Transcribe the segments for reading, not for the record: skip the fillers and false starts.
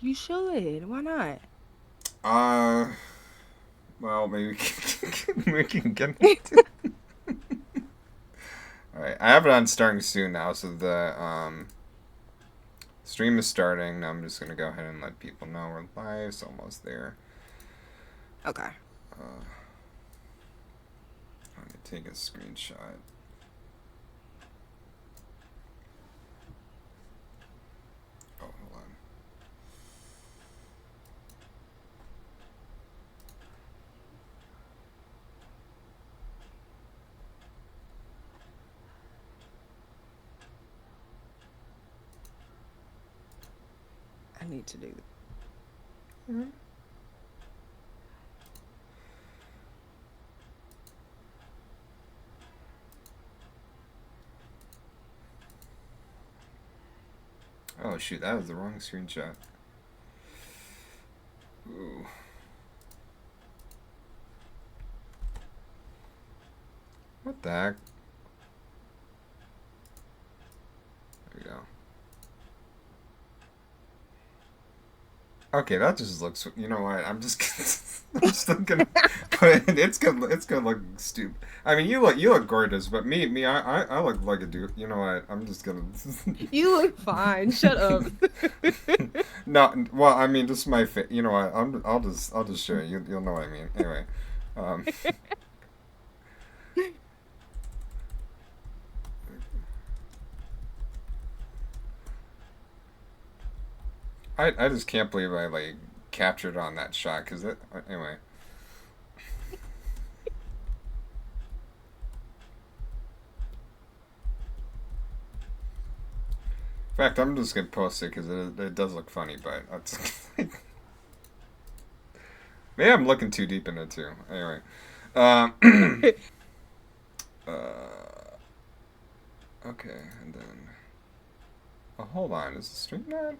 You should. Why not? Uh, well, maybe we can get into. All right, I have it on starting soon now, so the stream is starting. Now I'm just gonna go ahead and let people know we're live. It's almost there. Okay. Uh, I'm gonna take a screenshot. Oh, hold on. I need to do Mm-hmm. Oh shoot, that was the wrong screenshot. Ooh. What the heck? There we go. Okay, that just looks. You know what? I'm just. I'm still gonna put it. It's gonna. It's gonna look stupid. I mean, you look gorgeous, but me, I look like a dude. You know what? I'm just gonna. You look fine. Shut up. No, well, I mean, just my face. You know what? I'll just show you. You'll know what I mean. Anyway, um, I just can't believe I like captured on that shot because it. Anyway. In fact, I'm just gonna post it because it does look funny, but that's, maybe I'm looking too deep in it too. Anyway, um, okay, and then oh, hold on, is the stream not?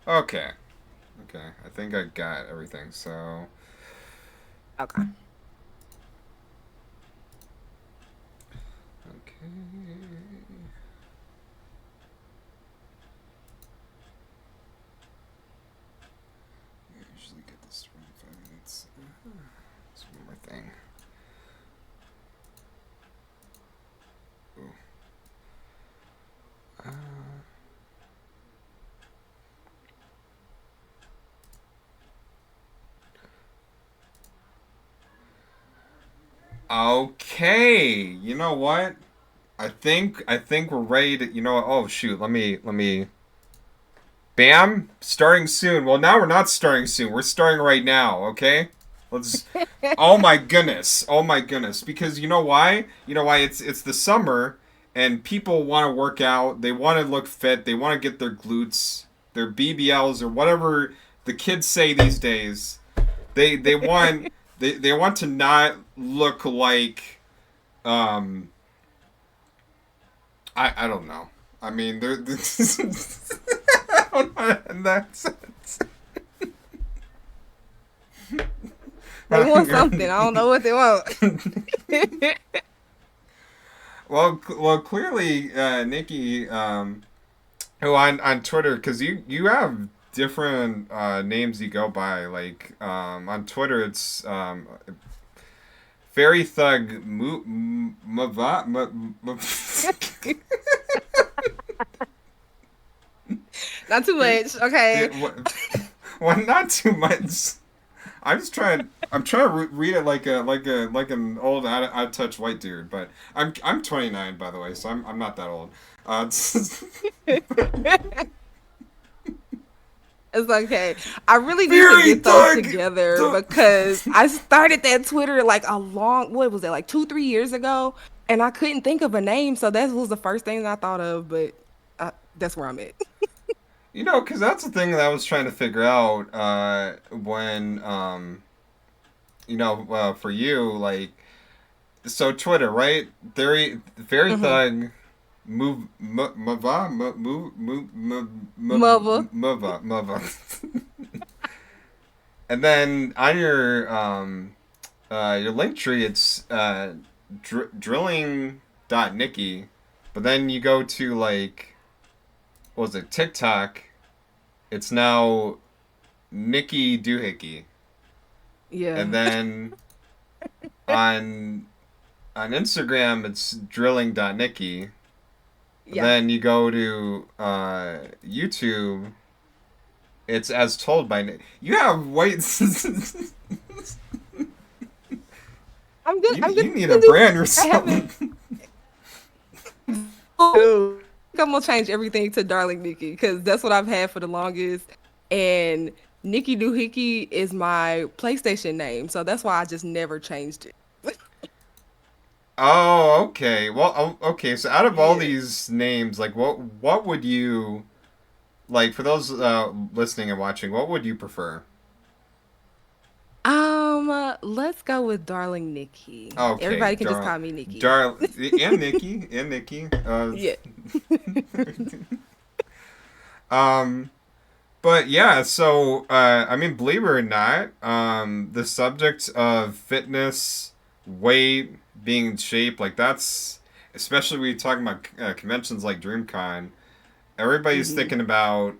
Okay, okay, I think I got everything. So Okay. okay, I usually get this around 5 minutes. Just one more thing. Ooh. Uh, okay, you know what? I think we're ready to. You know what? Oh shoot, let me. Bam, starting soon. Well, now we're not starting soon. We're starting right now. Okay, let's. Oh my goodness. Oh my goodness. Because you know why? You know why? It's the summer, and people want to work out. They want to look fit. They want to get their glutes, their BBLs, or whatever the kids say these days. They want they want to not look like um I don't know. I mean, they're I don't know in that sense. They want something. I don't know what they want. Well, clearly, Nikki, who on Twitter, because you have different names you go by. Like on Twitter, it's Fairy Thug Mava. Not too much. Okay. Well, not too much. I'm trying to read it like an old out of touch white dude, but I'm 29 by the way, so I'm not that old. It's okay. I really need to Fury get those Thug. together because I started that Twitter like what was it, like 2, 3 years ago? And I couldn't think of a name. So that was the first thing I thought of, but that's where I'm at. You know, because that's the thing that I was trying to figure out when for you like so Twitter, right? Very Hmm. Thug Mother. move and then on your link tree it's drilling dot Nikki, But then you go to like, what was it, TikTok? It's now Nikki Doohickey, Yeah. and then on Instagram it's drilling.nikki. But Yeah. then you go to YouTube, it's as told by Nick. You have white. I'm good. I'm You gonna need to do. brand I haven't. yourself. I think I'm gonna change everything to Darling Nikki because that's what I've had for the longest. And Nikki Doohickey is my PlayStation name, so that's why I just never changed it. Oh, okay. Well, okay. So out of all Yeah. these names, like, what would you like for those listening and watching? What would you prefer? Let's go with Darling Nikki. Okay, Everybody can just call me Nikki. And Nikki, and Nikki. Yeah. Um, but yeah. So, I mean, believe it or not, the subject of fitness, weight, being in shape, like that's especially when you're talking about conventions like DreamCon. Everybody's Hmm. thinking about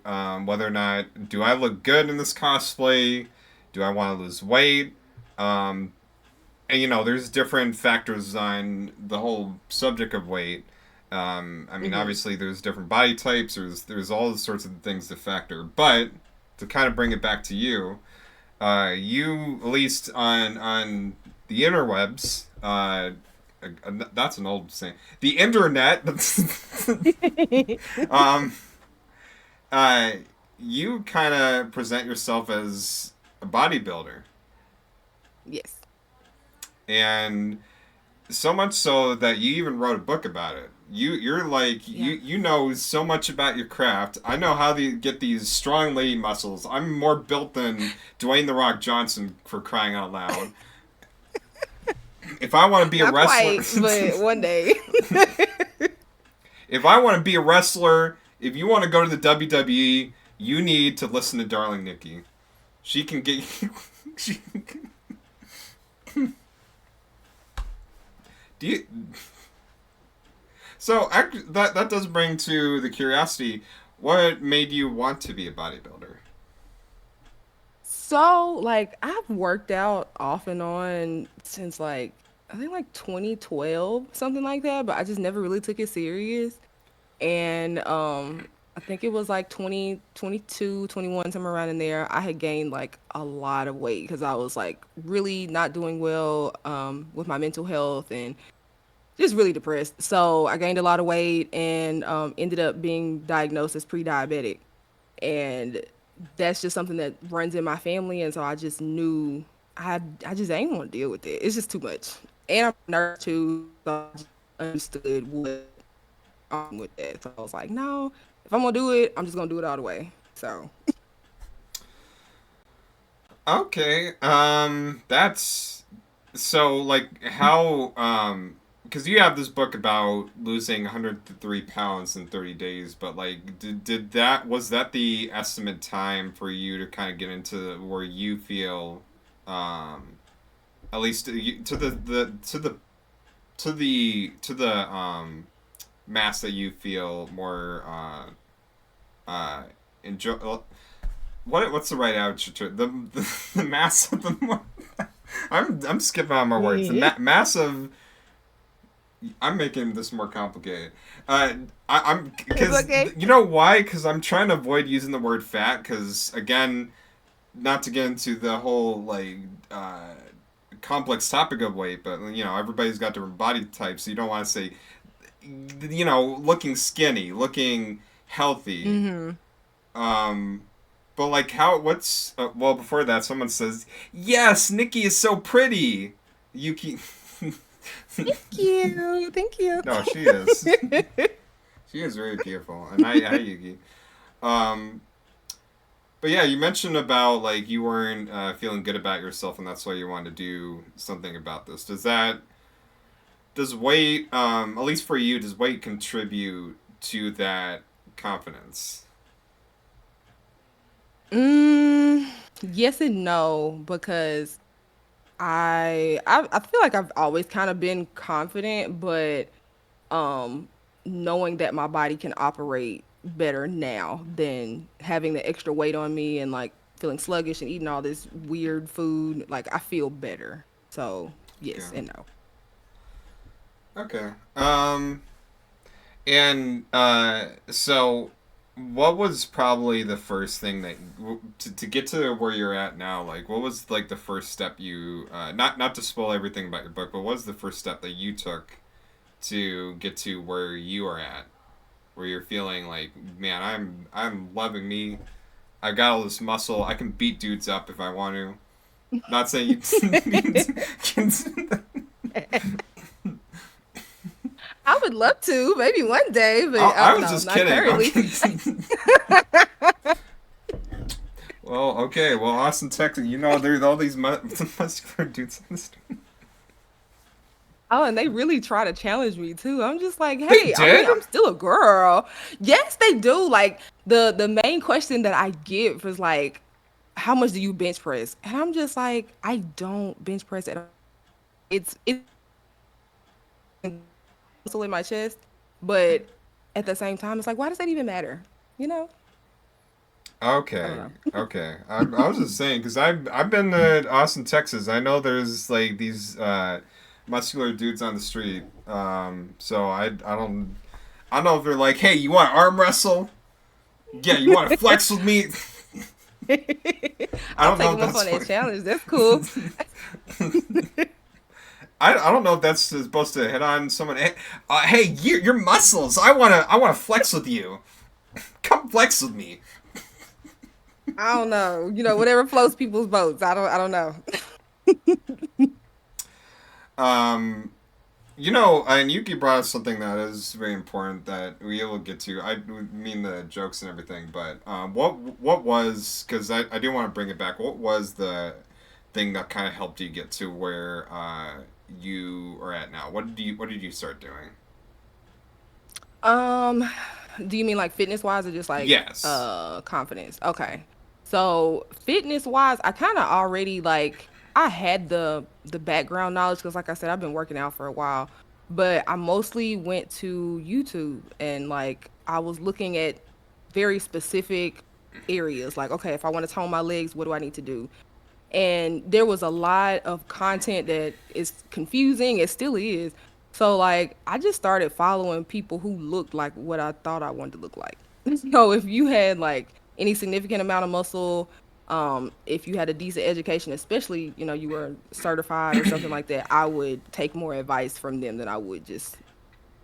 whether or not do I look good in this cosplay? Do I want to lose weight? Um, and there's different factors on the whole subject of weight. I mean, Hmm. obviously, there's different body types. There's all sorts of things to factor. But to kind of bring it back to you, you at least on the interwebs. That's an old saying. The internet. um, uh, you kind of present yourself as a bodybuilder, Yes. and so much so that you even wrote a book about it. You're like Yeah. you know so much about your craft. I know how to get these strong lady muscles. I'm more built than Dwayne the Rock Johnson, for crying out loud. If I want to be a Not wrestler, quite, but one day. if I want to be a wrestler, if you want to go to the WWE, you need to listen to Darling Nikki. She can get you. She, do you, so that does bring to the curiosity. What made you want to be a bodybuilder? So, like, I've worked out off and on since like I think like 2012, something like that, but I just never really took it serious. And I think it was like 2022, 21, somewhere around in there. I had gained like a lot of weight because I was like really not doing well with my mental health and just really depressed. So I gained a lot of weight and ended up being diagnosed as pre-diabetic. And that's just something that runs in my family. And so I just knew I just ain't want to deal with it. It's just too much. And I'm a nurse too, so I just understood what with that. So I was like, no, if I'm gonna do it, I'm just gonna do it all the way. So Okay, that's so like how because you have this book about losing 103 pounds in 30 days, but like did that was that the estimate time for you to kind of get into where you feel um at least to the to the mass that you feel more enjoy. What's the right answer to it? The mass of the more. I'm skipping on my words. The mass of. I'm making this more complicated. I'm it's because okay. you know why? Because I'm trying to avoid using the word fat. Because again, not to get into the whole like complex topic of weight, but everybody's got different body types. So you don't want to say looking skinny, looking healthy. Mm-hmm. Um, but like how? What's well before that? Someone says, "Yes, Nikki is so pretty." Yuki. Thank you. Thank you. No, she is. She is very beautiful, and I Yuki. Um, but yeah, you mentioned about like you weren't feeling good about yourself, and that's why you wanted to do something about this. Does weight, at least for you, does weight contribute to that confidence? Mm, yes and no, because I feel like I've always kind of been confident, but um knowing that my body can operate better now than having the extra weight on me and like feeling sluggish and eating all this weird food. Like I feel better. So Okay. yes and no. Okay. And so what was probably the first thing that to get to where you're at now, like what was like the first step you not to spoil everything about your book, but what was the first step that you took to get to where you are at, where you're feeling like, man, I'm loving me. I got all this muscle. I can beat dudes up if I want to. Not saying you. I would love to, maybe one day, but I was no, just not kidding. currently. Well, okay. Well, Austin, Texas, you know, there's all these muscular dudes on the street. Oh, and they really try to challenge me too. I'm just like, They hey, I mean, did? I'm still a girl. Yes, they do. Like the main question that I get was like, how much do you bench press? And I'm just like, I don't bench press at all. It's muscle in my chest, but at the same time, it's like, why does that even matter? You know? I don't Okay, know. okay. I was just saying because I've been to Austin, Texas. I know there's like these muscular dudes on the street. So I don't know if they're like, hey, you want to arm wrestle? Yeah, you want to flex with me? I I'll don't take know if them up on that's that what. challenge. That's cool. I don't know if that's supposed to hit on someone. Hey, your muscles. I wanna flex with you. Come flex with me. I don't know. You know, whatever floats people's boats. I don't know. Um, You know, and Yuki brought up something that is very important that we will get to. I mean the jokes and everything, but what was because I do want to bring it back. What was the thing that kind of helped you get to where you are at now? What did you start doing? Um, do you mean like fitness wise or just like Yes. confidence? Okay. So fitness wise, I kind of already like I had the background knowledge because like I said, I've been working out for a while, but I mostly went to YouTube and like I was looking at very specific areas. Like, okay, if I want to tone my legs, what do I need to do? And there was a lot of content that is confusing. It still is. So like I just started following people who looked like what I thought I wanted to look like. So if you had like any significant amount of muscle, if you had a decent education, especially, you know, you were certified or something like that, I would take more advice from them than I would just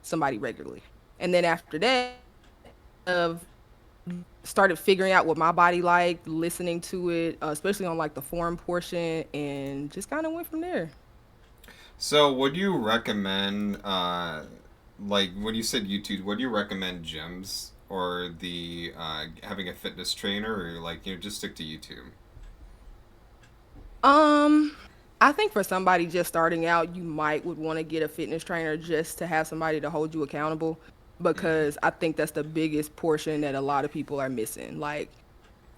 somebody regularly. And then after that, of started figuring out what my body liked, listening to it, especially on like the forum portion, and just kind of went from there. So would you recommend like when you said YouTube, would you recommend gyms or the having a fitness trainer or like just stick to YouTube? Um, I think for somebody just starting out, you might would want to get a fitness trainer just to have somebody to hold you accountable Mm-hmm. because I think that's the biggest portion that a lot of people are missing. Like,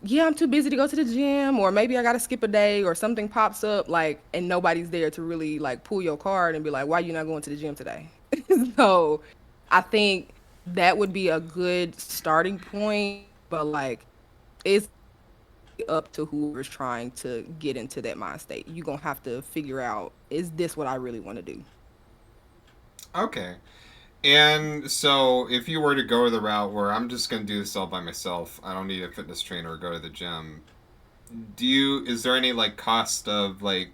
yeah, I'm too busy to go to the gym, or maybe I got to skip a day, or something pops up, like, and nobody's there to really like pull your card and be like, why you not going to the gym today? So I think that would be a good starting point, but like, it's up to whoever's trying to get into that mind state. You're gonna have to figure out, is this what I really want to do? Okay. And so, if you were to go the route where I'm just going to do this all by myself, I don't need a fitness trainer or go to the gym. Is there any like cost of like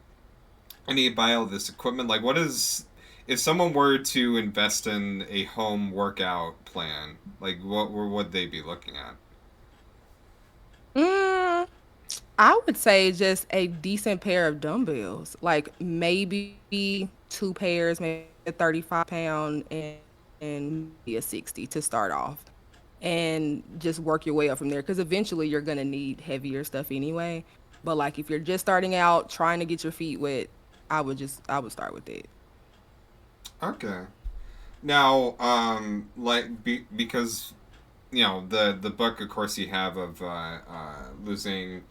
any buy all this equipment? Like, what is if someone were to invest in a home workout plan? Like, what would they be looking at? Mm, I would say just a decent pair of dumbbells, like maybe two pairs, maybe a 35 pound and maybe a 60 to start off. And just work your way up from there because eventually you're going to need heavier stuff anyway. But like if you're just starting out, trying to get your feet wet, I would start with it. Okay. Now, like because the book, of course, you have of losing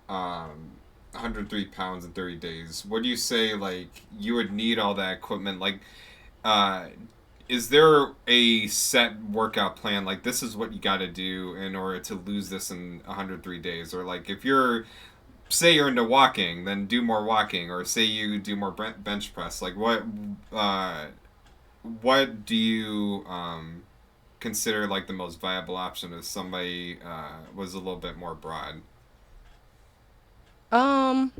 103 pounds in 30 days. What do you say? Like you would need all that equipment. Like, uh, is there a set workout plan? Like, this is what you got to do in order to lose this in 103 days? Or, like, if you're, say you're into walking, then do more walking. Or say you do more bench press. Like, uh, what do you consider, like, the most viable option if somebody was a little bit more broad? Um,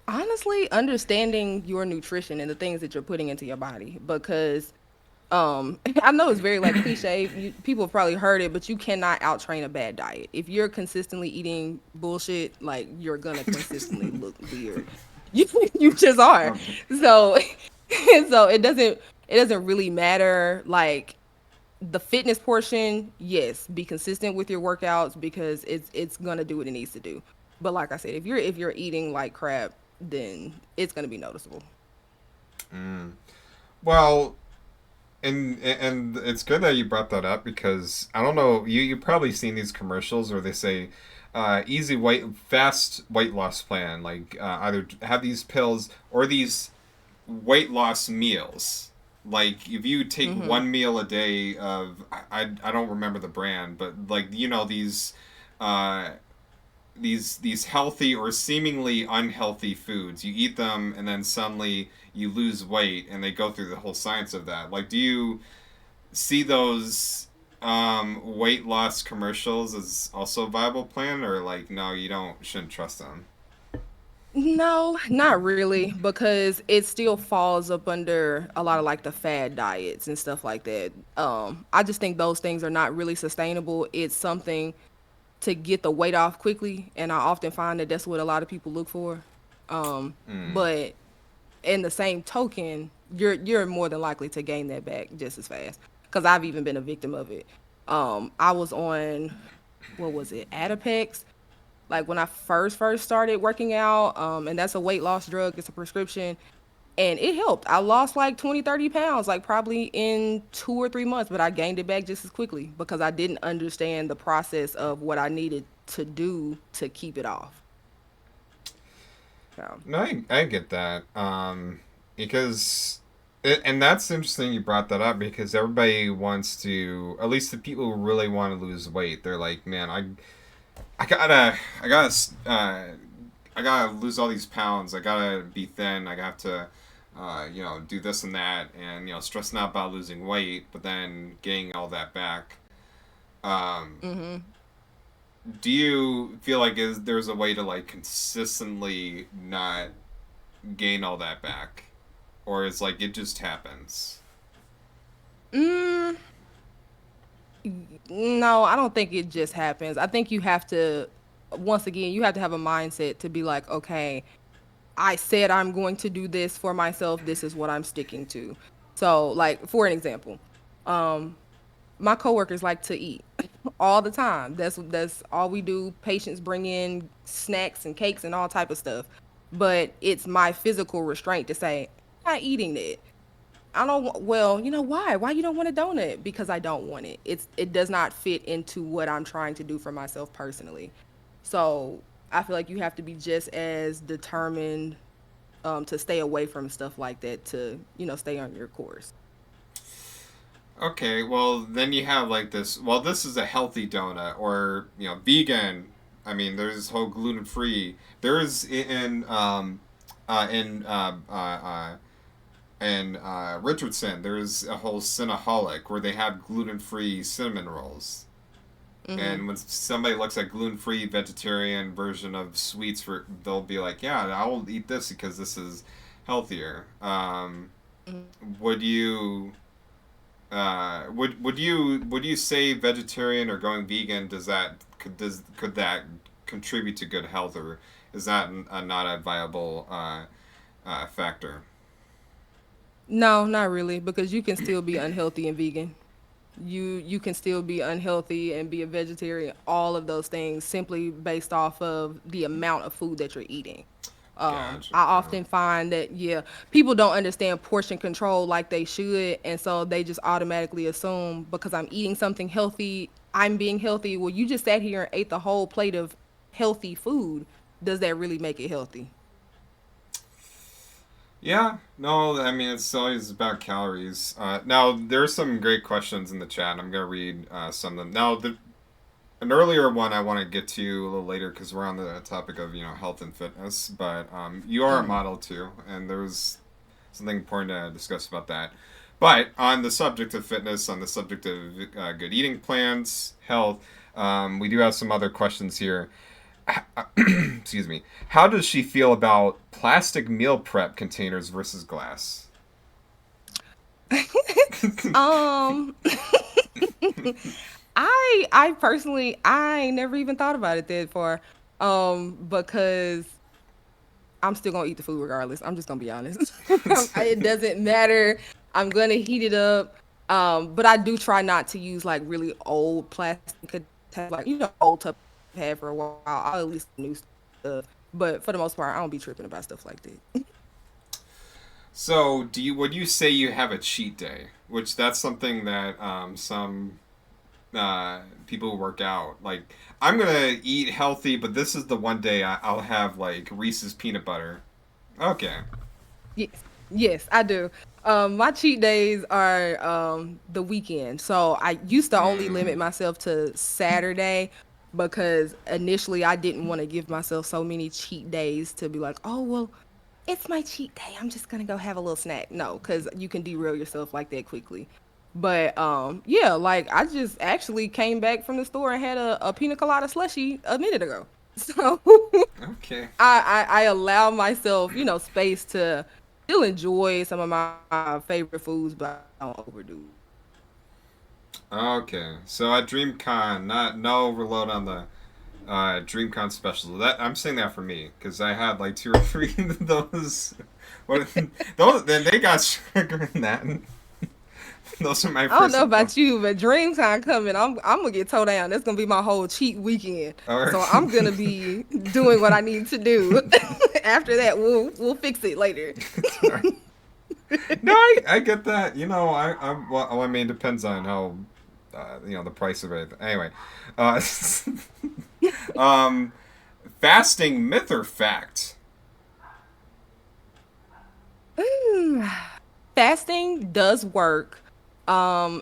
Honestly, understanding your nutrition and the things that you're putting into your body because I know it's very like cliche. People have probably heard it, but you cannot out train a bad diet. If you're consistently eating bullshit, like you're gonna consistently look weird. You you just are. Okay. So so it doesn't really matter like the fitness portion. Yes, be consistent with your workouts because it's gonna do what it needs to do. But like I said, if you're eating like crap, then it's gonna be noticeable. Well, and it's good that you brought that up because I don't know, you probably seen these commercials where they say easy fast weight loss plan, like either have these pills or these weight loss meals. Like if you take Mm-hmm. one meal a day of I don't remember the brand, but like uh these healthy or seemingly unhealthy foods. You eat them and then suddenly you lose weight, and they go through the whole science of that. Like, do you see those weight loss commercials as also a viable plan, or like no, you don't shouldn't trust them? No, not really, because it still falls up under a lot of like the fad diets and stuff like that. I just think those things are not really sustainable. It's something to get the weight off quickly, and I often find that that's what a lot of people look for. Mm. But in the same token, you're more than likely to gain that back just as fast. Because I've even been a victim of it. I was on what was it, Adipex, like when I first started working out, and that's a weight loss drug, it's a prescription, and it helped. I lost like 20, 30 pounds, like probably in 2 or 3 months, but I gained it back just as quickly because I didn't understand the process of what I needed to do to keep it off. So, No, I get that. Because and that's interesting you brought that up because everybody wants to, at least the people who really want to lose weight, they're like, man, I gotta lose all these pounds. I gotta be thin. I have to, do this and that, and stressing out about losing weight, but then getting all that back. Um, hmm do you feel like there's a way to like consistently not gain all that back, or is like it just happens? mm, no, I don't think it just happens. I think you have to, once again, you have to have a mindset to be like, okay, I said I'm going to do this for myself. This is what I'm sticking to. So, like for an example, um, my coworkers like to eat all the time. That's all we do. Patients bring in snacks and cakes and all type of stuff. But it's my physical restraint to say, I'm not eating it. I don't well, you know why? Why you don't want a donut? Because I don't want it. It does not fit into what I'm trying to do for myself personally. So, I feel like you have to be just as determined to stay away from stuff like that to, stay on your course. Okay, well then you have like this. Well, this is a healthy donut, or vegan. I mean, there's this whole gluten free. There is in Richardson. There's a whole Cinnaholic where they have gluten free cinnamon rolls. Mhm. And when somebody looks at gluten free vegetarian version of sweets, they'll be like, yeah, I will eat this because this is healthier. Mhm. Would you would you say vegetarian or going vegan, could that contribute to good health, or is that not a viable factor? No, not really, because you can still be unhealthy and vegan. You can still be unhealthy and be a vegetarian, all of those things simply based off of the amount of food that you're eating. Gotcha. I Yeah. often find that yeah, people don't understand portion control like they should, and so they just automatically assume because I'm eating something healthy, I'm being healthy. Well, you just sat here and ate the whole plate of healthy food. Does that really make it healthy? Yeah, no, I mean it's always about calories. Now there's some great questions in the chat. I'm gonna read some of them. Now, an earlier one I want to get to a little later because we're on the topic of health and fitness. But you are a Mm. model too, and there's something important to discuss about that. But on the subject of fitness, on the subject of good eating plans, health, we do have some other questions here. Excuse me. How does she feel about plastic meal prep containers versus glass? Um, I personally I never even thought about it that far. Because I'm still gonna eat the food regardless. I'm just gonna be honest. It doesn't matter. I'm gonna heat it up. But I do try not to use like really old plastic containers, like old tub I've had for a while. I'll at least new stuff. But for the most part, I don't be tripping about stuff like that. So, would you say you have a cheat day? Which that's something that some people who work out like. I'm gonna eat healthy, but this is the one day I'll have like Reese's peanut butter. Okay. Yes, yes, I do. My cheat days are the weekend. So I used to only limit Mm. myself to Saturday because initially I didn't want to give myself so many cheat days to be like, oh well, it's my cheat day. I'm just gonna go have a little snack. No, because you can derail yourself like that quickly. But yeah, like I just actually came back from the store and had a pina colada slushy a minute ago. So Okay. I allow myself, space to still enjoy some of my favorite foods, but I don't overdo it. Okay. So at DreamCon, not no overload on the DreamCon specials. That I'm saying that for me because I had like two or three of those. What those? Then they got sugar in that. Those are my I don't first. know about you, but dream time coming, I'm gonna get towed down. That's gonna be my whole cheat weekend. Or, So I'm gonna be doing what I need to do. After that, we'll fix it later. no, I get that. Well, I mean, it depends on how the price of it. Anyway, uh, um, fasting myth or fact? Fasting does work.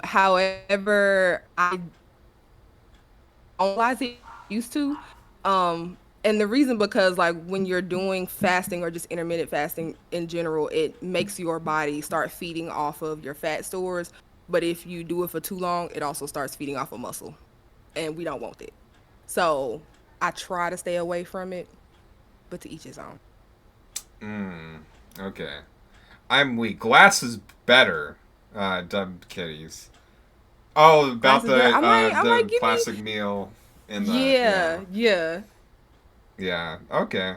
However, I don't realize it used to. And the reason because like when you're doing fasting or just intermittent fasting in general, it makes your body start feeding off of your fat stores. But if you do it for too long, it also starts feeding off of muscle, and we don't want it. So I try to stay away from it, but to each his own. Mm, okay. I'm weak. Glass is better. Dub kitties. Oh, about Glass is better. I might the give you. plastic meal in the Yeah, yeah. yeah. Okay.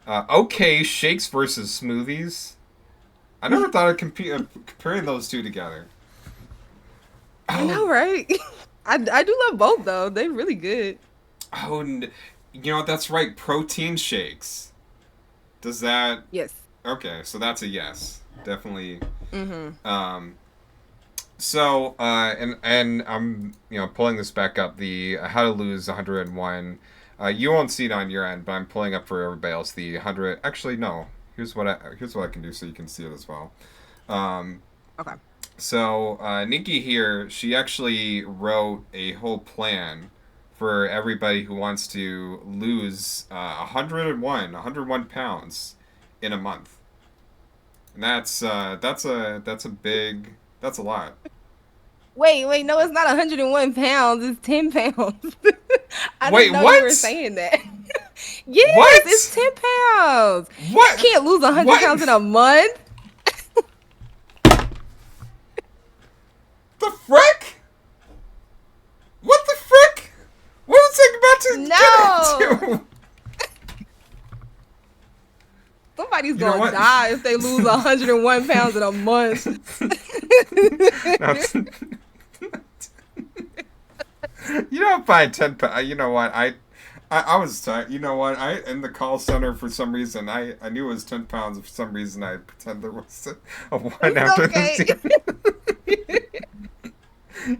Okay. Shakes versus smoothies. I never thought of comparing those two together. I Oh, know, right? I do love both though. They really good. oh, that's right. Protein shakes. Does that? Yes. Okay, so that's a yes. Definitely. Mhm. Um, So, and I'm pulling this back up. The how to lose 101. You won't see it on your end, but I'm pulling up for everybody else. The 100. Actually, no. Here's what I can do so you can see it as well. Um, Okay. so Nikki here, she actually wrote a whole plan for everybody who wants to lose 101 pounds in a month, and that's a lot. Wait, no, it's not 101 pounds. It's 10 pounds. I didn't Wait, know you were what? saying that. Yes, it's What? 10 pounds. You What? can't lose 100 What? pounds in a month. The frick? What the frick? What was I about to No. get into? Somebody's You know going to what? die if they lose 101 pounds in a month. No, you know, by 10 pounds. You know what? I was tired. You know what? I in the call center for some reason. I knew it was 10 pounds. For some reason, I pretend there was a one It's after the okay. zero.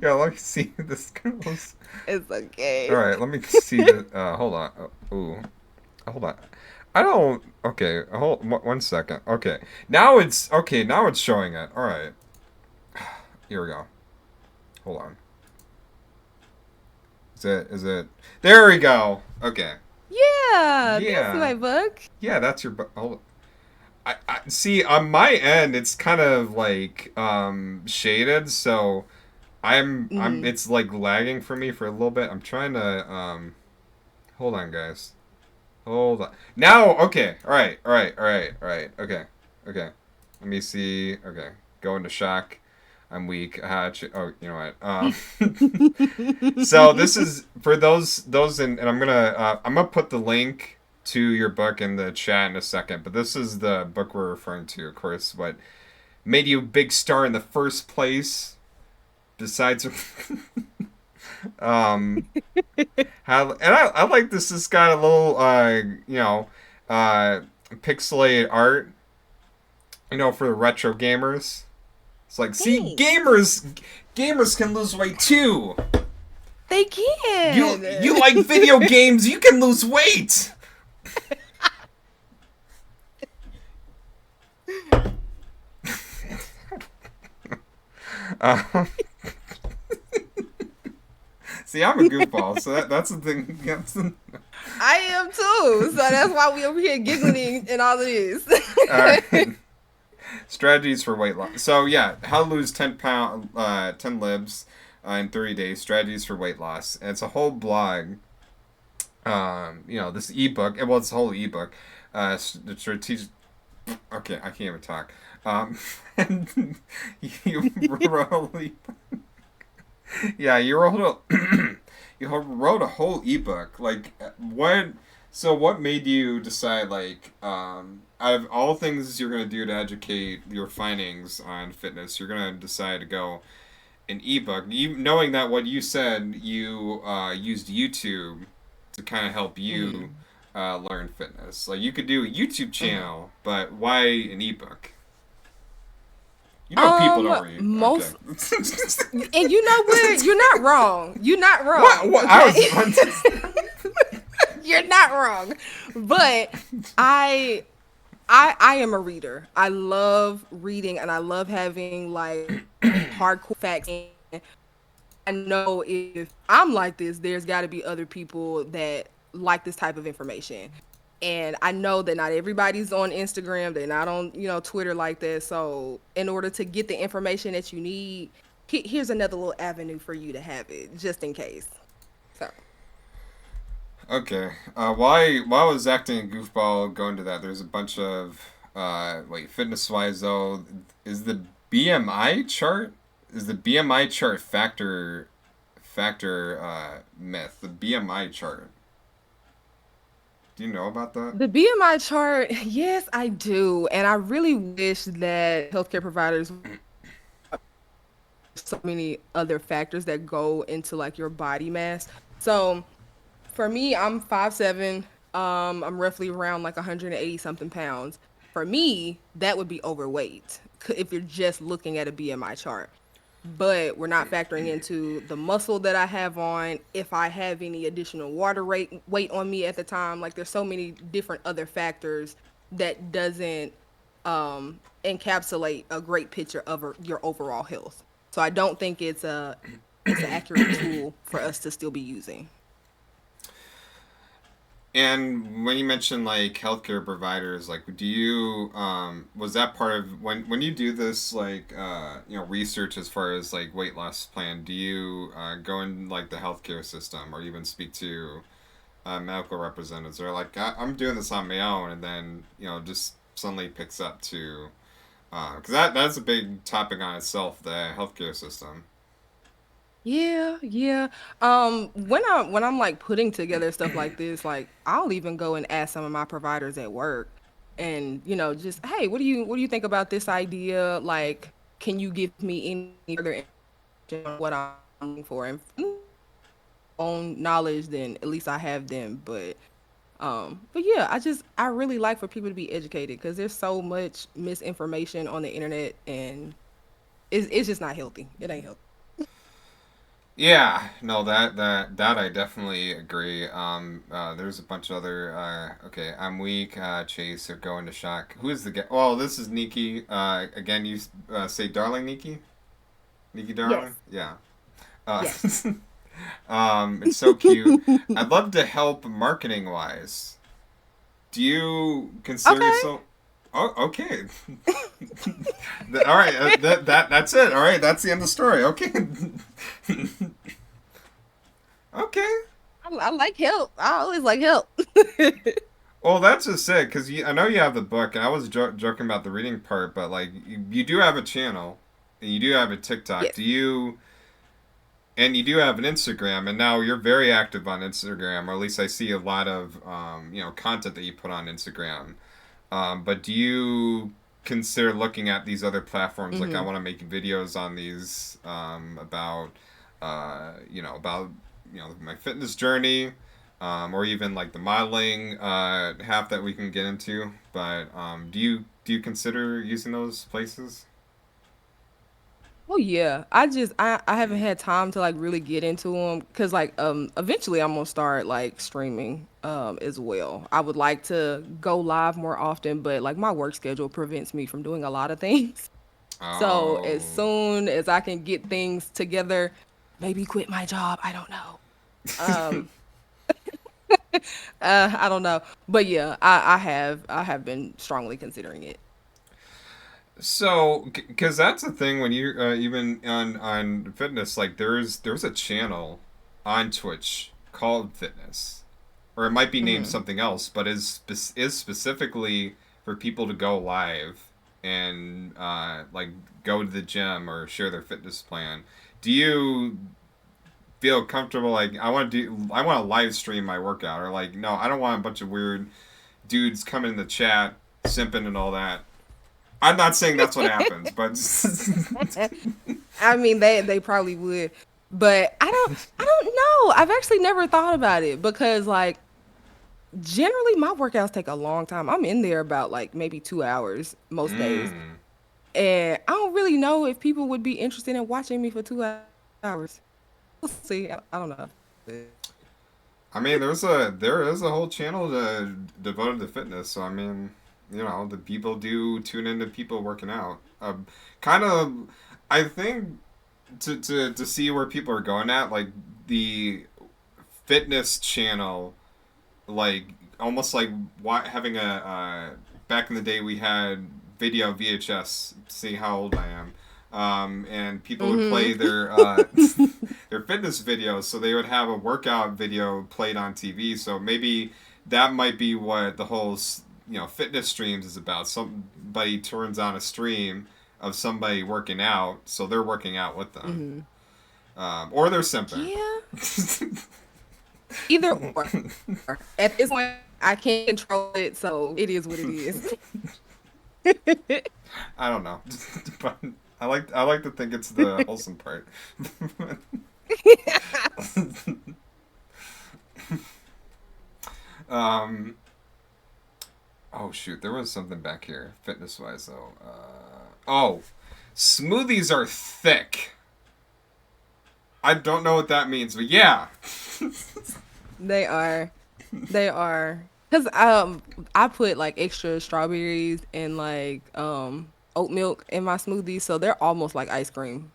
Yeah, let me see who this goes. It's All okay. right, let me see the. Hold on. Ooh, hold on. I don't. Okay, hold 1 second. Okay, now it's okay. Now it's showing it. All right, here we go. Hold on. Is it? Is it? There we go. Okay. Yeah, that's Yeah. my book. Yeah, that's your. Hold. I see on my end. It's kind of like shaded, so I'm. Mm. It's like lagging for me for a little bit. I'm trying to Hold on, guys. Hold on. Now, okay. All right. All right. All right. All right. Okay. Okay. Let me see. Okay. Go into shock. I'm weak. Oh, you know what? So this is for those and I'm gonna put the link to your book in the chat in a second. But this is the book we're referring to, of course. What made you a big star in the first place? Besides, um, how and I like this. This got a little uh pixelated art. For the retro gamers. It's like, see, Thanks. gamers can lose weight too. They You can. like video games? You can lose weight. Uh, See, I'm a goofball, so that's the thing. I am too. So that's why we over here giggling and all of this. All right. Strategies for weight loss. So yeah, how to lose 10 libs in 30 days. Strategies for weight loss. And it's a whole blog. This ebook. Well, it's a whole ebook. The strategic. Okay, I can't even talk. And you wrote a yeah, you wrote a you wrote a whole ebook. Like what? So what made you decide out of all things you're gonna do to educate your findings on fitness, you're gonna decide to go an ebook. You knowing that what you said you used YouTube to kind of help you Mhm. learn fitness. Like you could do a YouTube Mhm. channel, but why an ebook? People don't read. Okay. Most, and you know what? You're not wrong. You're not What? wrong. What? I Okay. was. You're not wrong. But I I am a reader. I love reading and I love having like hardcore facts. And I know if I'm like this, there's got to be other people that like this type of information. And I know that not everybody's on Instagram, they're not on, Twitter like that. So, in order to get the information that you need, here's another little avenue for you to have it just in case. So, Okay. Why was acting a goofball going to that? There's a bunch of wait, fitness wise though, is the BMI chart is the BMI chart factor myth, the BMI chart. Do you know about that? the BMI chart, yes, I do. And I really wish that healthcare providers so many other factors that go into like your body mass. So for me, I'm 5'7". I'm roughly around like 180 something pounds. For me, that would be overweight if you're just looking at a BMI chart. But we're not factoring into the muscle that I have on, if I have any additional weight on me at the time. Like there's so many different other factors that doesn't encapsulate a great picture of your overall health. So I don't think it's an accurate tool for us to still be using. And when you mention like healthcare providers, like do you was that part of when you do this research as far as like weight loss plan, do you go in like the healthcare system or even speak to medical representatives? Or like I'm doing this on my own, and then just suddenly picks up to because that's a big topic on itself, the healthcare system. Yeah, yeah. When I'm like putting together stuff like this, like I'll even go and ask some of my providers at work and, just, hey, what do you think about this idea? Like, can you give me any further information on what I'm looking for? And own knowledge, then at least I have them. But yeah, I really like for people to be educated because there's so much misinformation on the internet and it's just not healthy. It ain't healthy. Yeah, no, that I definitely agree. There's a bunch of other. Okay, I'm weak. Chase or go into shock. Who is the guy? Well, this is Nikki. Again, you say darling Nikki. Nikki darling. Yes. Yeah. Uh, Yes. it's so cute. I'd love to help marketing wise. Do you consider Okay. yourself? Oh, okay. All right. That's it. All right. That's the end of the story. Okay. Okay. I like help. I always like help. Well, that's just it, because I know you have the book, and I was joking about the reading part, but like you do have a channel, and you do have a TikTok. Yes. Do you? And you do have an Instagram, and now you're very active on Instagram, or at least I see a lot of content that you put on Instagram. But do you consider looking at these other platforms? Like, I Hmm. want to make videos on these about, about my fitness journey, or even like the modeling half that we can get into. But do you consider using those places? Oh yeah. I haven't had time to like really get into them because like eventually I'm gonna start like streaming as well. I would like to go live more often, but like my work schedule prevents me from doing a lot of things. So as Oh. soon as I can get things together, maybe quit my job. I don't know. Um, I don't know, but yeah, I have been strongly considering it. So, because that's the thing when you even on fitness, like there's a channel on Twitch called Fitness, or it might be named Hmm. something else, but is specifically for people to go live and like go to the gym or share their fitness plan. Do you feel comfortable like I want to live stream my workout, or like no, I don't want a bunch of weird dudes coming in the chat simping and all that. I'm not saying that's what happens, but I mean, they probably would, but I don't know. I've actually never thought about it because like generally my workouts take a long time. I'm in there about like maybe 2 hours most days, mm. and I don't really know if people would be interested in watching me for 2 hours. We'll see. I don't know. I mean, there is a whole channel devoted to fitness. So I mean, the people do tune into people working out. Kind of, I think to see where people are going at, like the fitness channel, like almost like having back in the day we had video VHS. See how old I am. And people would play Hmm. their their fitness videos, so they would have a workout video played on TV. So maybe that might be what the whole fitness streams is about. Somebody turns on a stream of somebody working out, so they're working out with them, Hmm. or they're simping. Yeah. Either or. At this point, I can't control it, so it is what it is. I don't know, but I like to think it's the wholesome part. um, oh shoot, there was something back here, fitness wise though. Oh, smoothies are thick. I don't know what that means, but yeah. They are. They are. Cause I put like extra strawberries and like oat milk in my smoothie, so they're almost like ice cream.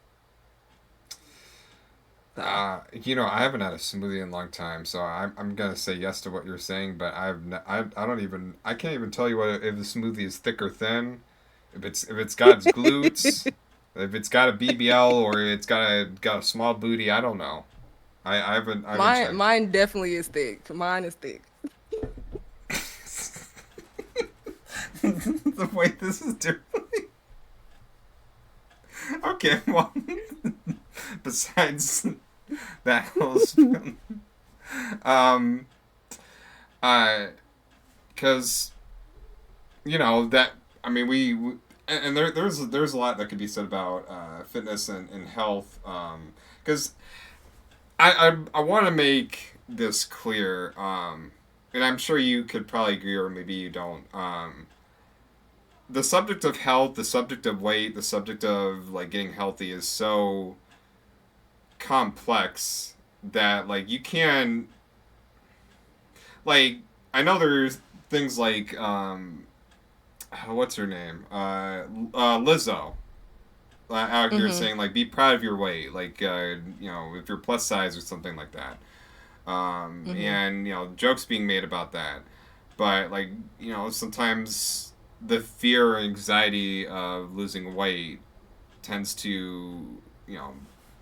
So I haven't had a smoothie in a long time, so I'm gonna say yes to what you're saying, but I don't even I can't even tell you what if the smoothie is thick or thin, if it's got its glutes, if it's got a BBL or it's got a small booty. I don't know. I haven't mine checked. mine definitely is thick. Mine is thick. The way this is different. Okay, well, besides that whole spiel, um, uh, because that I mean we and there's a lot that could be said about fitness and health because I want to make this clear and I'm sure you could probably agree or maybe you don't the subject of health, the subject of weight, the subject of like getting healthy is so complex that like you can like I know there's things like what's her name Lizzo out here Mhm. saying like be proud of your weight like you know if you're plus size or something like that Mhm. and you know jokes being made about that but like you know sometimes the fear or anxiety of losing weight tends to you know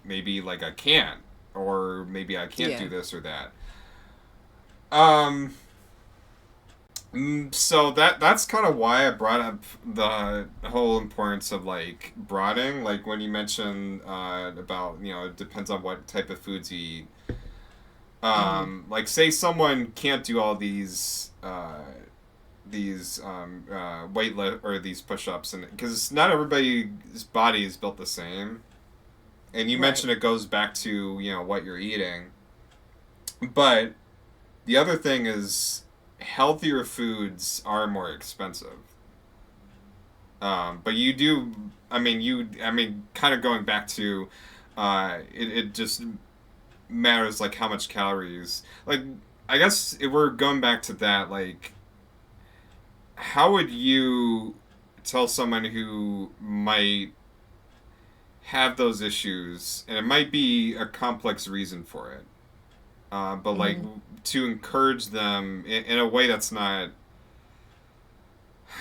maybe like I can't or maybe I can't Yeah. do this or that um so that's kind of why I brought up the whole importance of like broadening like when you mentioned about you know it depends on what type of foods you eat Mhm. like say someone can't do all these weight or these push-ups and because not everybody's body is built the same and you Right. mentioned it goes back to you know what you're eating but the other thing is healthier foods are more expensive but you do I mean kind of going back to it just matters like how much calories like I guess if we're going back to that like how would you tell someone who might have those issues and it might be a complex reason for it but like Mhm. to encourage them in a way that's not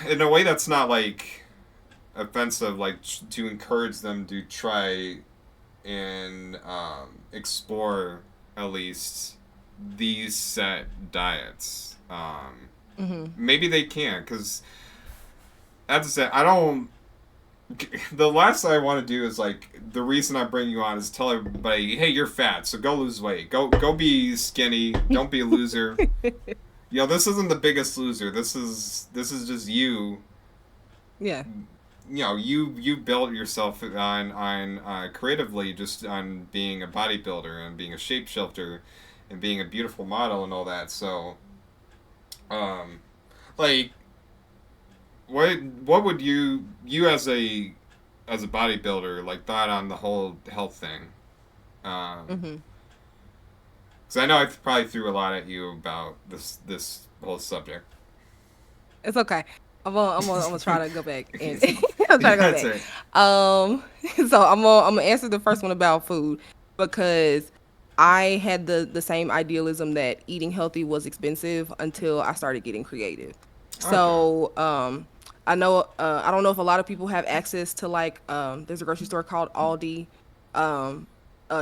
in a way that's not like offensive like to encourage them to try and explore at least these set diets Mhm. maybe they can because as I said I don't the last thing I want to do is like the reason I bring you on is tell everybody, hey, you're fat, so go lose weight. Go be skinny. Don't be a loser. You know, this isn't the biggest loser. This is just you. Yeah. You know, you built yourself on creatively just on being a bodybuilder and being a shapeshifter and being a beautiful model and all that. So, um, like, what would you as a bodybuilder like thought on the whole health thing? Um, Mhm. because I know I probably threw a lot at you about this whole subject. It's okay. I'm gonna try to go back and I'm trying to go That's back. it. Um, so I'm gonna answer the first one about food because I had the same idealism that eating healthy was expensive until I started getting creative. Okay. So I know I don't know if a lot of people have access to like there's a grocery store called Aldi. Um,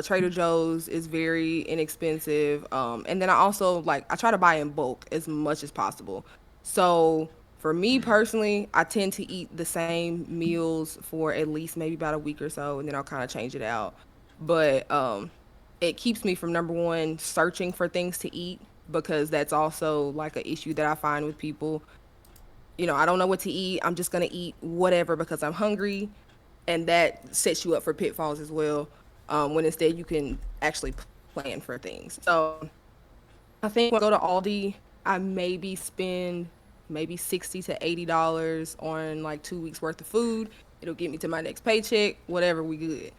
Trader Joe's is very inexpensive. And then I also like I try to buy in bulk as much as possible. So for me personally, I tend to eat the same meals for at least maybe about a week or so, and then I'll kind of change it out. But it keeps me from number one searching for things to eat because that's also like an issue that I find with people. You know, I don't know what to eat. I'm just gonna eat whatever because I'm hungry, and that sets you up for pitfalls as well. When instead you can actually plan for things. So I think when I go to Aldi, I maybe spend maybe $60 to $80 on like 2 weeks worth of food. It'll get me to my next paycheck, whatever we good.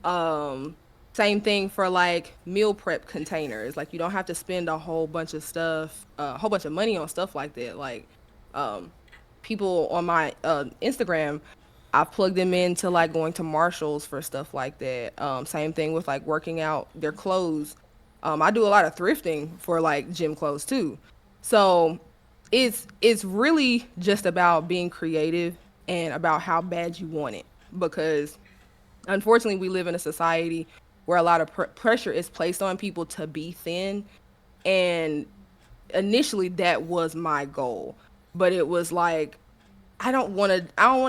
Um, Same thing for like meal prep containers. Like you don't have to spend a whole bunch of stuff, a whole bunch of money on stuff like that. Like um, people on my Instagram, I've plugged them into like going to Marshalls for stuff like that. Same thing with like working out their clothes. I do a lot of thrifting for like gym clothes too. So it's really just about being creative and about how bad you want it because unfortunately we live in a society where a lot of pressure is placed on people to be thin and initially that was my goal but it was like I don't want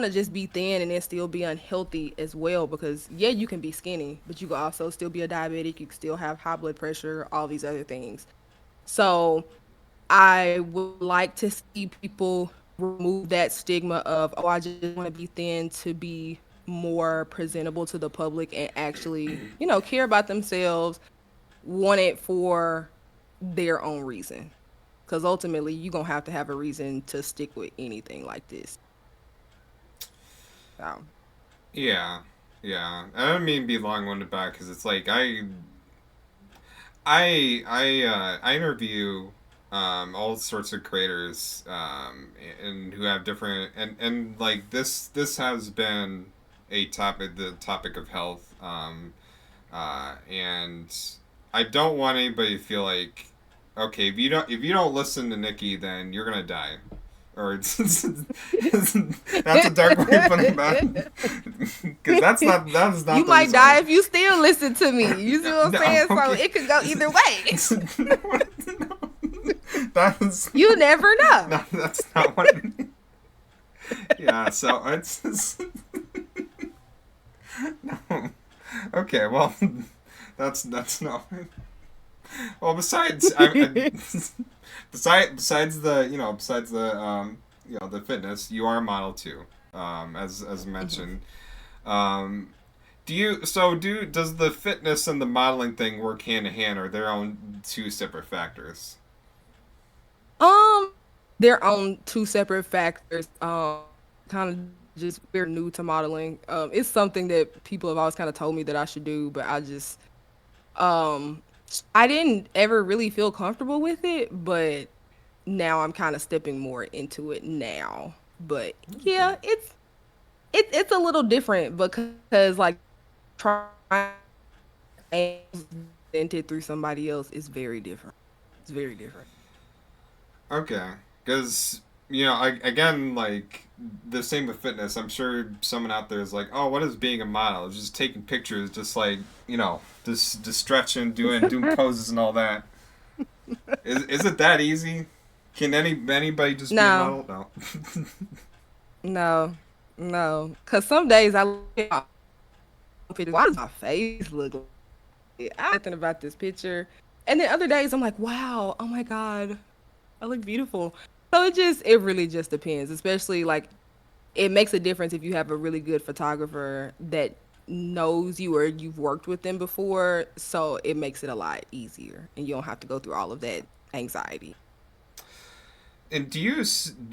to just be thin and then still be unhealthy as well because yeah you can be skinny but you can also still be a diabetic, you can still have high blood pressure, all these other things. So I would like to see people remove that stigma of, oh, I just want to be thin to be more presentable to the public and actually, you know, care about themselves, want it for their own reason. Because ultimately, you're going to have a reason to stick with anything like this. So, Yeah. Yeah, I don't mean to be long-winded back because it's like I interview all sorts of creators and who have different and like this has been a topic the topic of health and I don't want anybody to feel like okay if you don't listen to Nikki then you're gonna die or that's a dark way of putting it back because that's You not the might reason why die if you still listen to me. You see what I'm no saying? So okay it could go either way. no, that's You never know. no, that's not what yeah so it's no okay well that's no well besides besides the besides the the fitness you are a model too as mentioned um do you so do does the fitness and the modeling thing work hand in hand or their own two separate factors? Um, they're on two separate factors. Kind of just we're new to modeling. It's something that people have always kind of told me that I should do, but um I didn't ever really feel comfortable with it, but now I'm kind of stepping more into it now. But Okay. yeah, it's a little different because like trying presented through somebody else is very different. It's very different. Okay, because again, like the same with fitness. I'm sure someone out there is like, "Oh, what is being a model? It's just taking pictures, just like just stretching, doing poses and all that." Is it that easy? Can anybody just be a No, model? No. no, no. Cause some days I look at my picture, why does my face look like it? I nothing about this picture. And then other days I'm like, wow, oh my God, I look beautiful. So it really just depends. Especially like it makes a difference if you have a really good photographer that knows you or you've worked with them before. So it makes it a lot easier and you don't have to go through all of that anxiety. And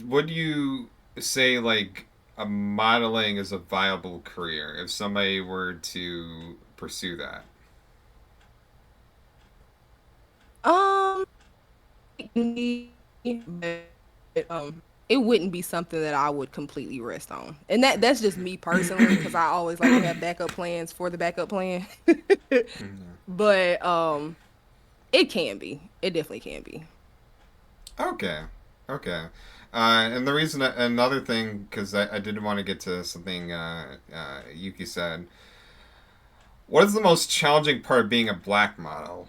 would you say like a modeling is a viable career if somebody were to pursue that? Um, me, but it wouldn't be something that I would completely rest on. And that's just me personally, because I always like to have backup plans for the backup plan. But it can be. It definitely can be. Okay. Okay. And the reason, another thing, because I did want to get to something Yuki said. What is the most challenging part of being a black model?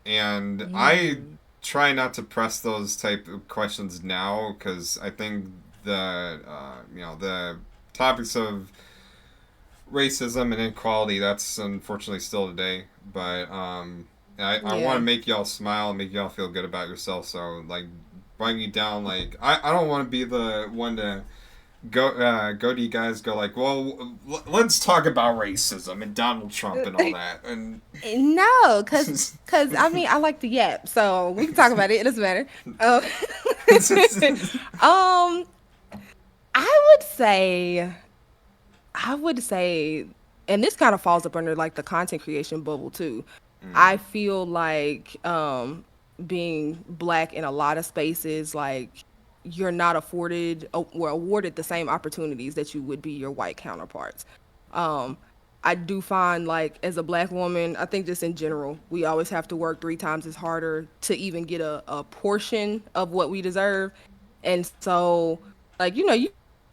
And I Mm. try not to press those type of questions now because I think the topics of racism and inequality that's unfortunately still today. But I want to Yeah. make y'all smile, make y'all feel good about yourself. So like bring you down. Like I don't want to be the one to go to you guys go like well let's talk about racism and Donald Trump and all that and No, cause I mean I like to yap, so we can talk about it. It doesn't matter. Um, um, I would say I would say, and this kind of falls up under like the content creation bubble too. I mm, feel like being black in a lot of spaces, like you're not afforded or awarded the same opportunities that you would be your white counterparts. Um, I do find like as a black woman, I think just in general, we always have to work three times as harder to even get a portion of what we deserve. And so, like, you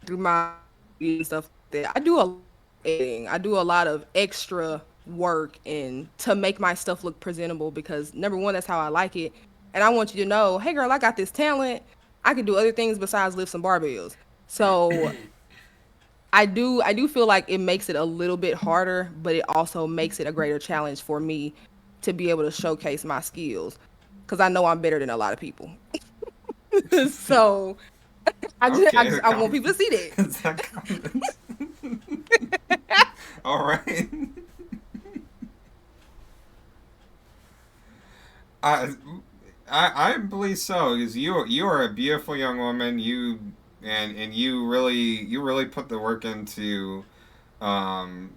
through my and stuff like that. I do a lot of editing. I do a lot of extra work and to make my stuff look presentable because number one, that's how I like it. And I want you to know, hey girl, I got this talent. I can do other things besides lift some barbells. So I do feel like it makes it a little bit harder, but it also makes it a greater challenge for me to be able to showcase my skills because I know I'm better than a lot of people. So okay the I want people to see that. confidence that confidence all right I I believe so because you are a beautiful young woman. and you really put the work into um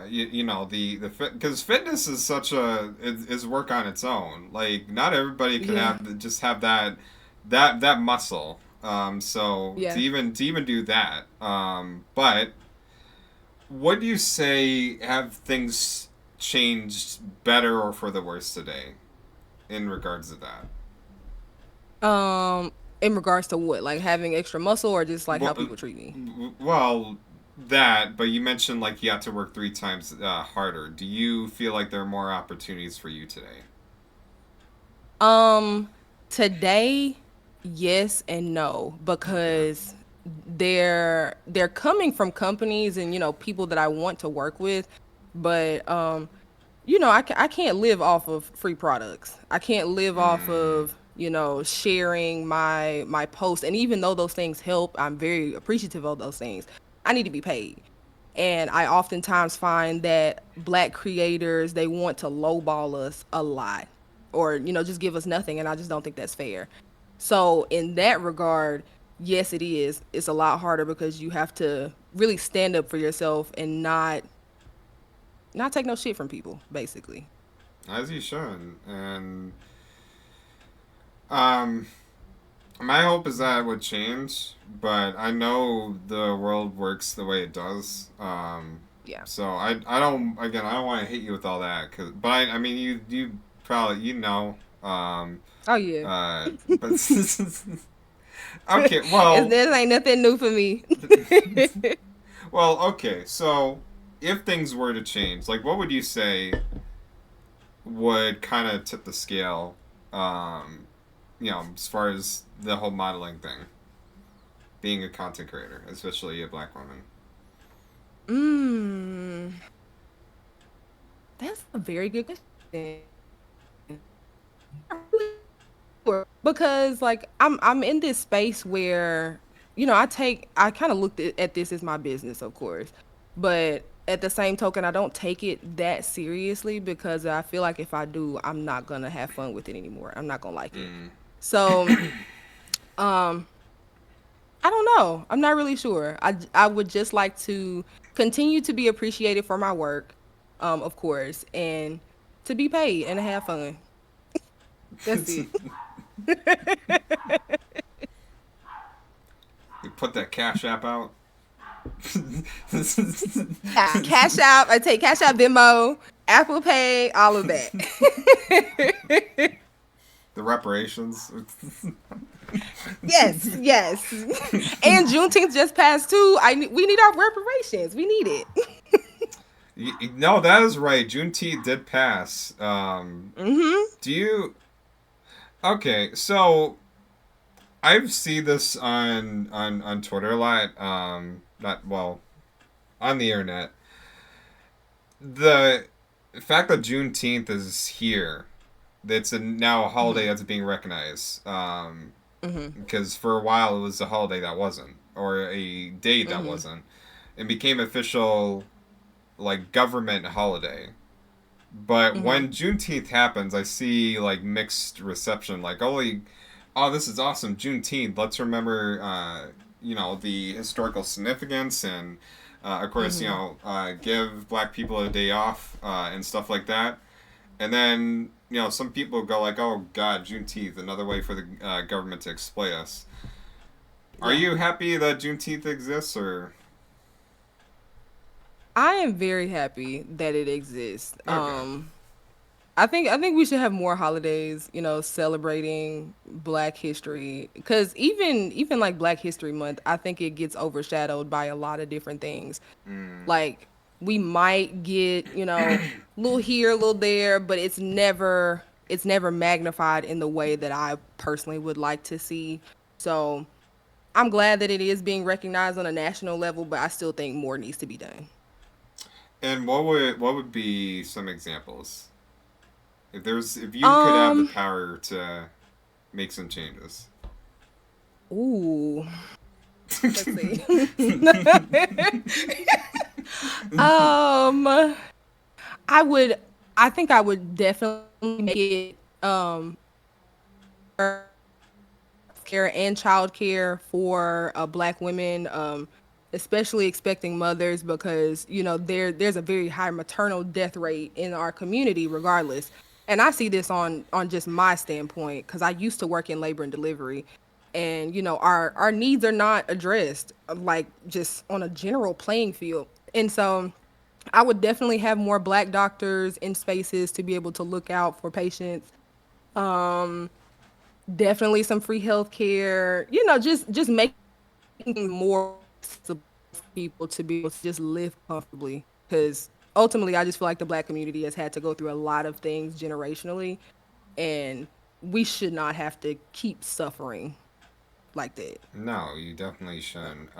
you know the fit because fitness is such a is work on its own. Like not everybody can Yeah. have just have that muscle. So Yeah. to even do that, but what do you say have things changed better or for the worse today in regards to that? Um, in regards to what? Like having extra muscle or just like how Well, people treat me? well, that. But you mentioned like you have to work three times harder. Do you feel like there are more opportunities for you today? Um, Today, yes and no, Okay. because they're coming from companies and people that I want to work with, but I can't live off of free products. I can't live off Mm, of sharing my posts, and even though those things help, I'm very appreciative of those things. I need to be paid. And I oftentimes find that black creators, they want to lowball us a lot or, just give us nothing. And I just don't think that's fair. So, in that regard, yes, it is. It's a lot harder because you have to really stand up for yourself and not take no shit from people, basically. as you should. And um, my hope is that it would change, but I know the world works the way it does. Yeah. So I don't again I don't want to hit you with all that, but I mean you probably you know. Oh, yeah. But okay, well, There ain't nothing new for me. well, okay. So if things were to change, like what would you say would kind of tip the scale? Um, as far as the whole modeling thing, being a content creator, especially a black woman. mm, that's a very good question. Sure. Because like I'm in this space where I kind of looked at this as my business, of course, but at the same token, I don't take it that seriously because I feel like if I do, I'm not gonna have fun with it anymore. I'm not gonna like it. Mm. So um, I don't know. I'm not really sure. I would just like to continue to be appreciated for my work, of course, and to be paid and to have fun. That's it. You put that Cash App out. Yeah, Cash App. I take Cash App, Venmo, Apple Pay, all of that. The reparations. Yes, yes. And Juneteenth just passed too. We need our reparations. We need it. No, that is right. Juneteenth did pass. Mhm. Do you? Okay, so I've seen this on Twitter a lot. Not well on the internet. The fact that Juneteenth is here, it's now a holiday Mhm. that's being recognized. Mhm. Because for a while it was a holiday that wasn't, or a date that Mhm. wasn't. It became official like government holiday. But Mhm. when Juneteenth happens, I see like mixed reception. Like, oh, this is awesome, Juneteenth. Let's remember, the historical significance, and of course, Mhm. give Black people a day off and stuff like that. And then, some people go like, oh God, Juneteenth, another way for the government to exploit us. Are Yeah. you happy that Juneteenth exists, or I am very happy that it exists. okay? I think we should have more holidays, celebrating Black history. Because even like Black History Month, I think it gets overshadowed by a lot of different things. Mm. Like we might get, little here, a little there, but it's never magnified in the way that I personally would like to see. So I'm glad that it is being recognized on a national level, but I still think more needs to be done. And what would be some examples? If you could have the Um, power to make some changes. Ooh, let's see. um, I would, I think I would definitely make it healthcare and childcare for Black women, especially expecting mothers, because there's a very high maternal death rate in our community, regardless. And I see this on just my standpoint because I used to work in labor and delivery, and our needs are not addressed like just on a general playing field. And so I would definitely have more Black doctors in spaces to be able to look out for patients. Definitely some free healthcare, just making more accessible for people to be able to just live comfortably. Because ultimately, I just feel like the Black community has had to go through a lot of things generationally, and we should not have to keep suffering like that. No, you definitely shouldn't.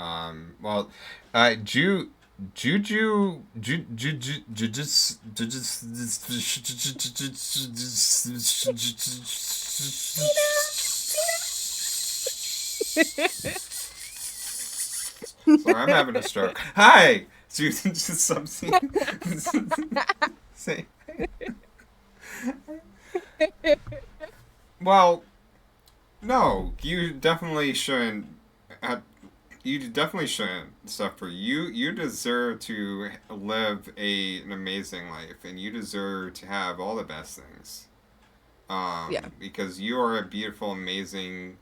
Sorry, I'm having a stroke. Hi, just something. Say, well, no, you definitely shouldn't. uh, You definitely shouldn't suffer. You deserve to live an amazing life, and you deserve to have all the best things. Yeah. Because you are a beautiful, amazing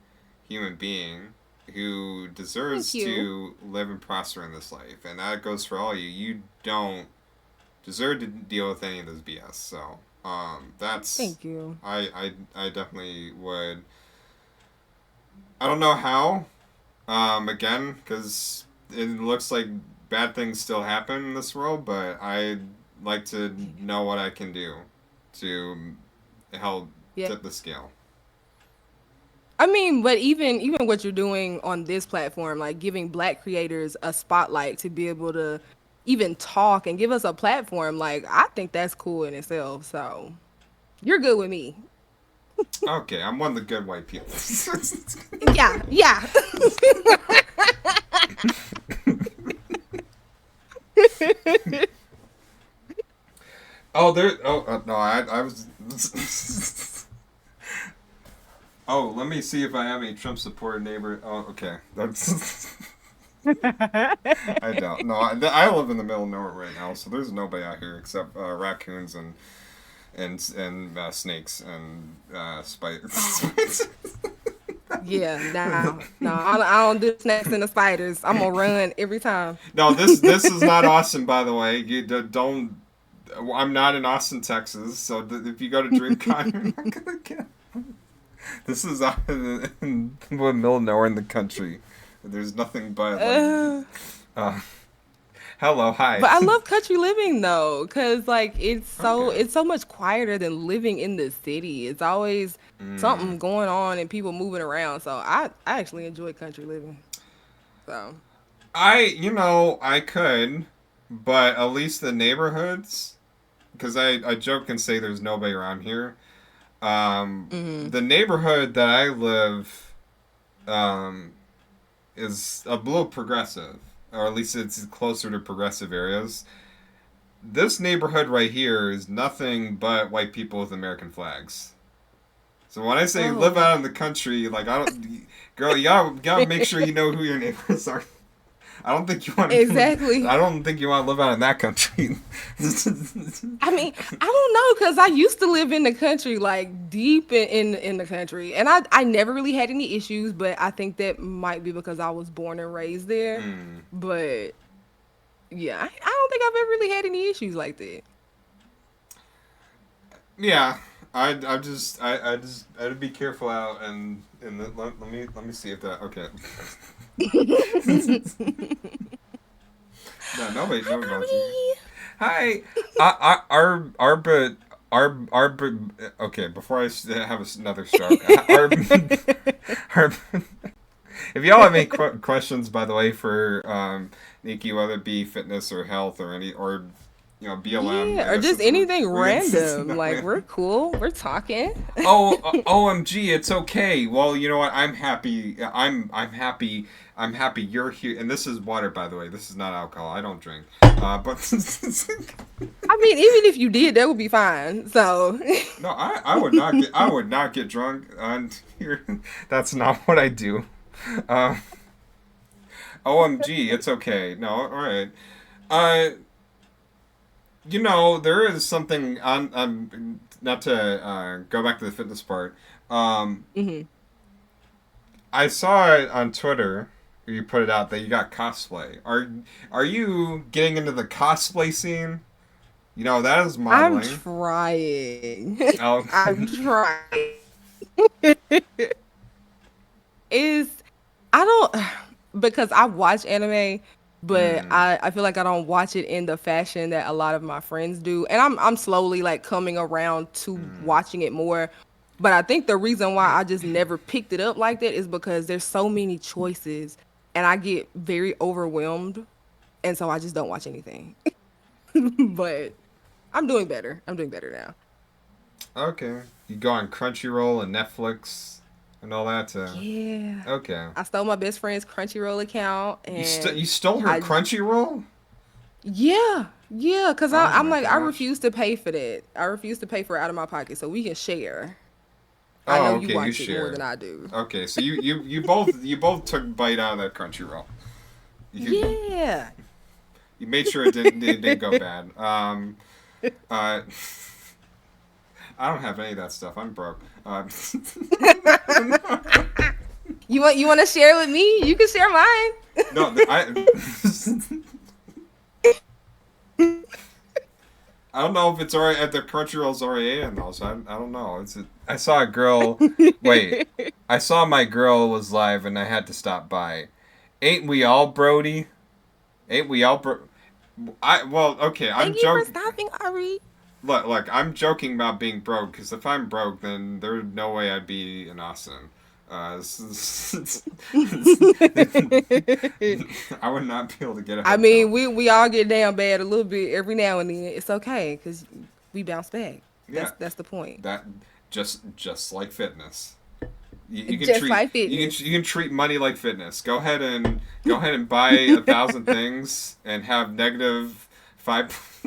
human being who Thank deserves you. to live and prosper in this life, and that goes for all you. You don't deserve to deal with any of this BS. So, that's Thank you. I definitely would. I don't know how. Again, because it looks like bad things still happen in this world, but I like to know what I can do to help Yeah. tip the scale. I mean, but even what you're doing on this platform, like giving Black creators a spotlight to be able to even talk and give us a platform, like I think that's cool in itself. So you're good with me. Okay, I'm one of the good white people. Yeah, yeah. Oh, there. Oh, no, I was. Oh, let me see if I have any Trump supporter neighbor. Oh, okay. That's. I don't. No, I live in the middle of nowhere right now, so there's nobody out here except raccoons and snakes and spiders. Yeah, no, I don't do snakes and the spiders. I'm gonna run every time. No, this is not Austin, by the way. Don't. I'm not in Austin, Texas, so if you go to DreamCon, you're not gonna get. This is out in the middle of nowhere in the country. There's nothing but like. Uh, Uh, hello, hi. but I love country living though, cause like Okay. it's so much quieter than living in the city. It's always Mm. something going on and people moving around. So I actually enjoy country living. So I could, but at least the neighborhoods, because I joke and say there's nobody around here. mhm. The neighborhood that I live, um, is a little progressive, or at least it's closer to progressive areas. This neighborhood right here is nothing but white people with American flags. So when I say live Oh, out in the country, like I don't, girl, you gotta make sure you know who your neighbors are. I don't think you want to. I exactly. don't think you want to live out in that country. I mean, I don't know because I used to live in the country, like deep in the country, and I never really had any issues. But I think that might be because I was born and raised there. Mm. But yeah, I don't think I've ever really had any issues like that. Yeah, I'd be careful out and let me see if that okay. No, Hi, nobody bothers you. mommy. Hi, but okay. Before have another stroke, our, if y'all have any questions, by the way, for Nikki, whether it be fitness or health or any or BLM. I Yeah, or guess just that's what anything we're random. Like gonna. we're cool, we're talking. OMG, it's okay. Well, you know what? I'm happy. I'm happy. I'm happy you're here. And this is water, by the way. This is not alcohol. I don't drink. But I mean, even if you did, that would be fine. So, no, I would not get drunk on here. That's not what I do. Uh, OMG, it's okay. No, all right. Uh, there is something on. Not to go back to the fitness part. Um, hmm I saw it on Twitter. You put it out that you got cosplay. Are you getting into the cosplay scene? That is I'm modeling. trying. Oh, I'm trying. Is I don't because I watch anime, but mm, I feel like I don't watch it in the fashion that a lot of my friends do. And I'm slowly like coming around to mm. watching it more. But I think the reason why I just never picked it up like that is because there's so many choices and I get very overwhelmed, and so I just don't watch anything. But I'm doing better. I'm doing better now. Okay. You go on Crunchyroll and Netflix and all that. Yeah. Okay. I stole my best friend's Crunchyroll account and You stole her I Crunchyroll? yeah, yeah, because Oh I'm my like, I gosh. refuse to pay for that. I refuse to pay for it out of my pocket so we can share. I know Oh, you okay. You watch it more than share. I do. Okay, so you both took a bite out of that Crunchyroll. You Yeah. you made sure it didn't go bad. Uh, I don't have any of that stuff. I'm broke. You want to share with me? You can share mine. No, I don't know if it's already at the Crunchyroll's already in those. I don't know. I saw a girl. Wait, I saw my girl was live and I had to stop by. Ain't we all Brody? Ain't we all bro? Okay. I'm Thank you for joking. stopping, Ari. Look, I'm joking about being broke because if I'm broke, then there's no way I'd be in Austin. I would not be able to get a I mean, hotel. we all get down bad a little bit every now and then. It's okay because we bounce back. Yeah, That's the point. that just like fitness. You can Just treat like you fitness. can you can treat money like fitness. Go ahead and buy 1,000 things and have negative 5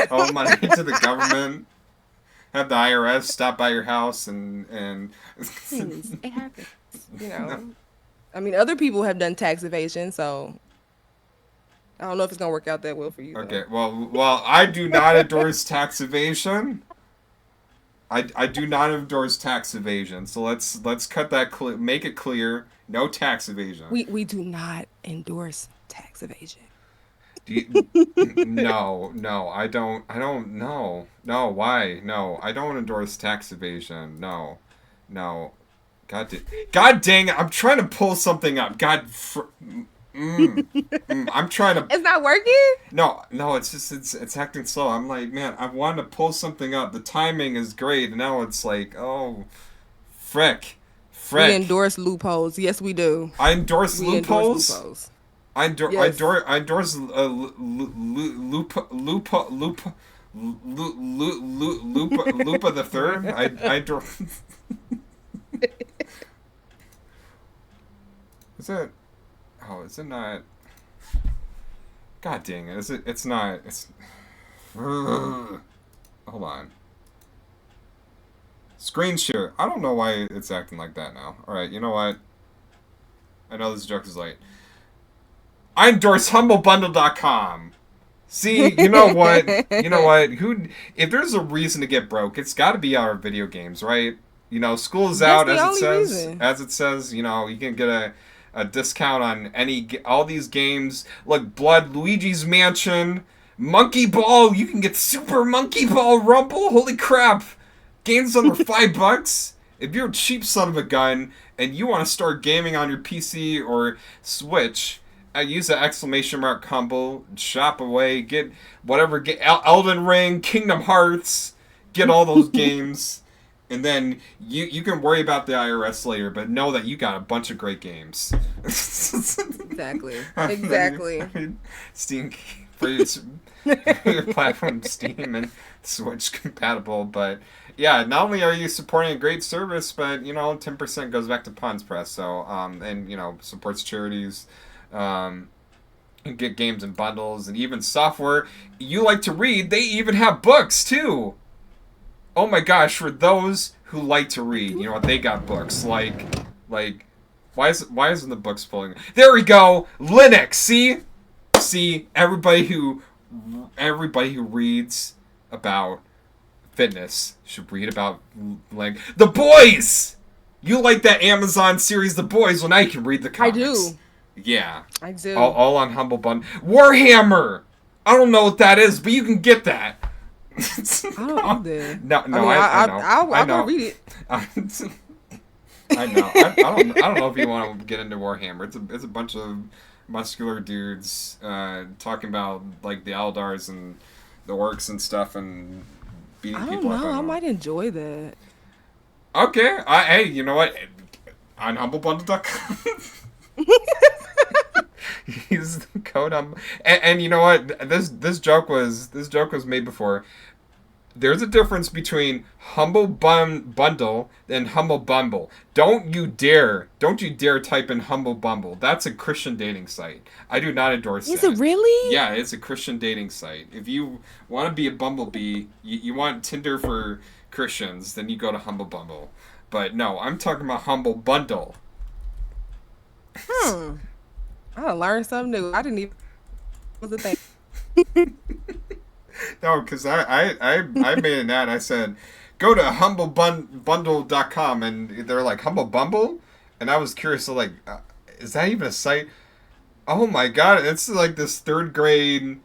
all money to the government. Have the IRS stop by your house and It happens. You know. I mean, other people have done tax evasion, so I don't know if it's gonna work out that well for you Okay, though. well, I do not endorse tax evasion. I do not endorse tax evasion. So let's cut that make it clear. No tax evasion. We do not endorse tax evasion. No, no, I don't know. No, why? No, I don't endorse tax evasion. No, no. God dang it! I'm trying to pull something up. I'm trying to. It's not working. No, no. It's just it's acting slow. I'm like, man, I wanted to pull something up. The timing is great, and now it's like, oh, frick, We frick. endorse loopholes. Yes, we do. I endorse We endorse loopholes. loopholes. Yes. I endorse Lupa the third. I endorse. Is it? Oh, is it not? God dang it! Is it? It's not. It's. Hold on. Screen share. I don't know why it's acting like that now. All right, you know what? I know this joke is late. I endorse humblebundle.com. See, you know what? You know what? Who? If there's a reason to get broke, it's got to be our video games, right? School's That's out the as it only says. reason. As it says, you can get a discount on all these games like Blood, Luigi's Mansion, Monkey Ball. You can get Super Monkey Ball Rumble. Holy crap! Games under $5. If you're a cheap son of a gun and you want to start gaming on your PC or Switch, use the exclamation mark humble, shop away, get whatever, get Elden Ring, Kingdom Hearts, get all those games, and then you can worry about the IRS later, but know that you got a bunch of great games. Exactly. I mean, Exactly. Steam, your platform Steam and Switch compatible. But yeah, not only are you supporting a great service, but 10% goes back to Pawns Press. So and supports charities. Um, and get games and bundles and even software you like to read. They even have books too. Oh my gosh, for those who like to read, you know what? They got books like why isn't the books pulling? There we go. Linux. See everybody who reads about fitness should read about like The Boys. You like that Amazon series The Boys? Well, now you can read the I comics. do. Yeah, I do. all on Humble Bundle. Warhammer. I don't know what that is, but you can get that. I don't either. No, I no, mean, I know, I I'll go know, read it. I know. I don't know if you want to get into Warhammer. It's a bunch of muscular dudes talking about like the Eldars and the orcs and stuff and beating I don't people up. I know. I don't know. might enjoy that. Okay, hey, you know what? On humblebundle.com. Use the code and you know what? This joke was made before. There's a difference between Bundle and Humble Bumble. Don't you dare type in Humble Bumble. That's a Christian dating site. I do not endorse Is it that. really? Yeah, it's a Christian dating site. If you want to be a bumblebee, you want Tinder for Christians, then you go to Humble Bumble. But no, I'm talking about Humble Bundle. Hmm. I learned something new. I didn't even was a thing. No, because I made an ad. I said, go to humblebundle.com, and they're like, Humble Bumble? And I was curious, so like, is that even a site? Oh my god, it's like this third grade,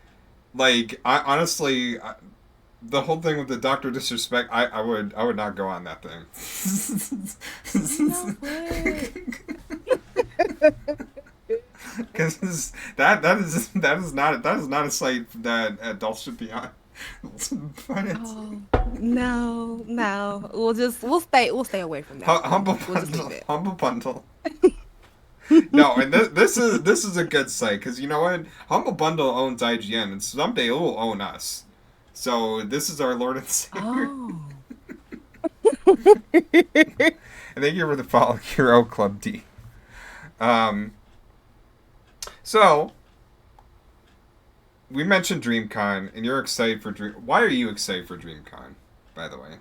like, honestly, the whole thing with the Doctor Disrespect, I would not go on that You know thing. what? Because that is not a site that adults should be on. But it's Oh no, no. We'll stay away from that one. humble We'll just leave bundle, it. humble bundle. No, and this is a good site because you know what? Humble Bundle owns IGN, and someday it will own us. So this is our Lord and Savior. Oh. And thank you for the follow, Hero Club D. Um, so we mentioned DreamCon, and you're excited for Dream. Why are you excited for DreamCon? By the way.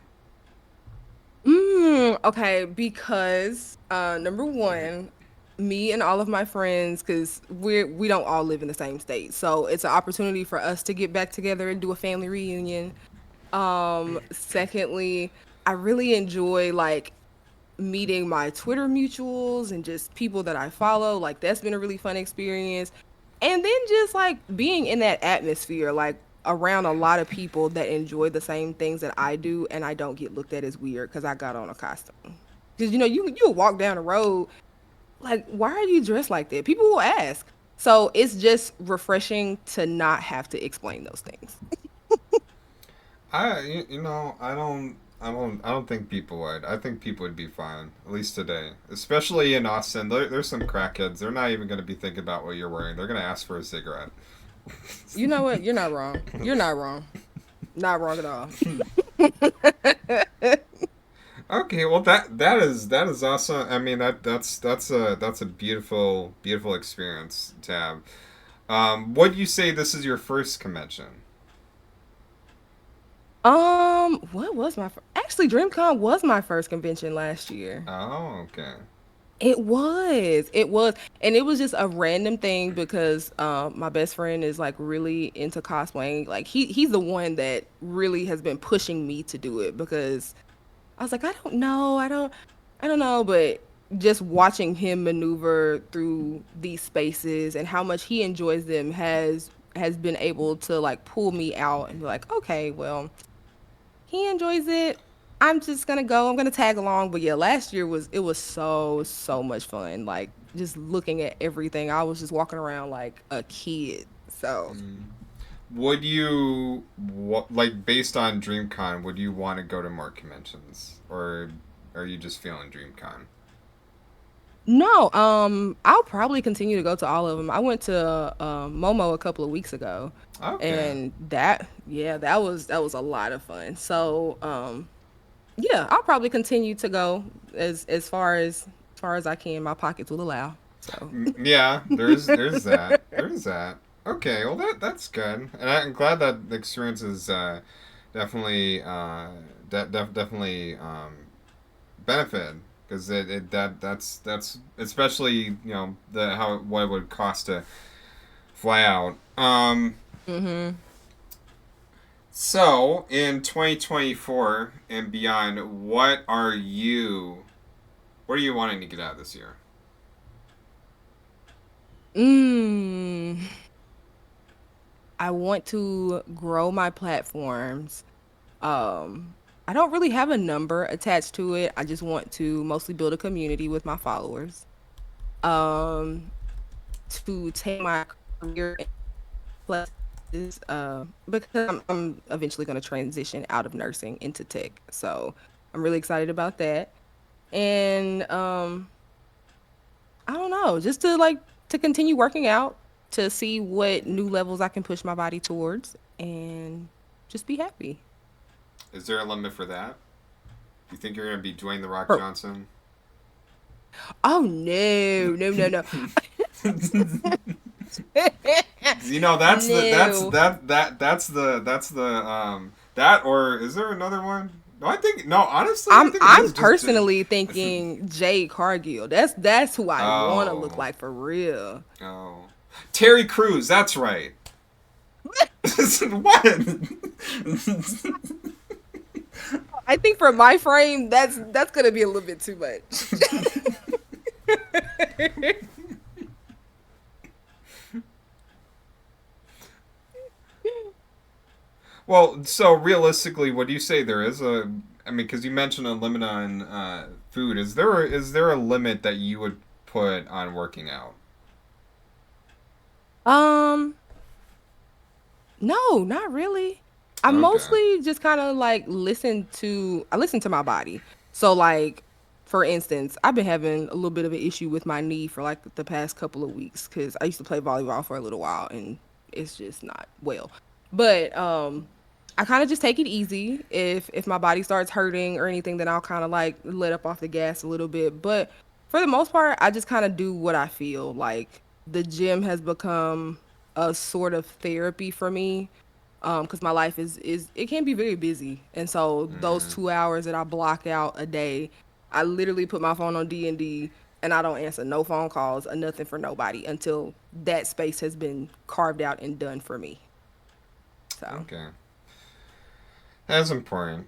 Okay, because number one, me and all of my friends, because we don't all live in the same state, so it's an opportunity for us to get back together and do a family reunion. Secondly, I really enjoy like meeting my Twitter mutuals and just people that I follow. Like that's been a really fun experience. And then just like being in that atmosphere, like around a lot of people that enjoy the same things that I do and I don't get looked at as weird because I got on a costume. Because you walk down the road like why are you dressed like that? People will ask. So it's just refreshing to not have to explain those things. I don't think people would. I think people would be fine, at least today. Especially in Austin, there's some crackheads. They're not even going to be thinking about what you're wearing. They're going to ask for a cigarette. You know what? You're not wrong. You're not wrong. Not wrong at all. Okay, well that is awesome. I mean that's a beautiful experience to have. Would you say this is your first convention? What was actually DreamCon was my first convention last year. Oh, okay. It was, and it was just a random thing because my best friend is like really into cosplaying. Like he's the one that really has been pushing me to do it because I was like, I don't know, but just watching him maneuver through these spaces and how much he enjoys them has been able to like pull me out and be like, okay, well, he enjoys it. I'm just gonna go. I'm gonna tag along. But yeah, last year was so much fun. Like just looking at everything. I was just walking around like a kid. So Would you like based on DreamCon? Would you want to go to more conventions, or are you just feeling DreamCon? No, I'll probably continue to go to all of them. I went to Momo a couple of weeks ago, Okay. and yeah, that was a lot of fun. So, yeah, I'll probably continue to go as far as I can. My pockets will allow. So, Yeah, there's that. There's that. Okay, well that's good, and I'm glad that the experience is definitely definitely benefited because that's especially the how what it would cost to fly out. mhm. So in 2024 and beyond, what are you wanting to get out of this year? Mm, I want to grow my platforms. I don't really have a number attached to it. I just want to mostly build a community with my followers. Um, to take my career in places, because I'm eventually going to transition out of nursing into tech. So I'm really excited about that. And I don't know, just to continue working out, to see what new levels I can push my body towards, and just be happy. Is there a limit for that? You think you're gonna be Dwayne the Rock Per- Johnson? Oh no, no, no, no. You know No. that's the that or is there another one? No, I think no. Honestly, I I'm think it I'm is just. personally thinking Jade Cargill. That's who I want to look Oh, like for real. oh, Terry Crews. That's right. What? I think for my frame, that's gonna be a little bit too much. Well, so realistically, what do you say there is a? I mean, because you mentioned a limit on food. Is there a limit that you would put on working out? um, no, not really. I Okay. mostly just kind of like I listen to my body. So like for instance, I've been having a little bit of an issue with my knee for like the past couple of weeks cuz I used to play volleyball for a little while and it's just not well. But I kind of just take it easy. If my body starts hurting or anything, then I'll kind of like let up off the gas a little bit. But for the most part, I just kind of do what I feel. Like the gym has become a sort of therapy for me, because my life is it can be very busy, and so those Mm, 2 hours that I block out a day, I literally put my phone on D and I don't answer no phone calls or nothing for nobody until that space has been carved out and done for me. So okay. That's important.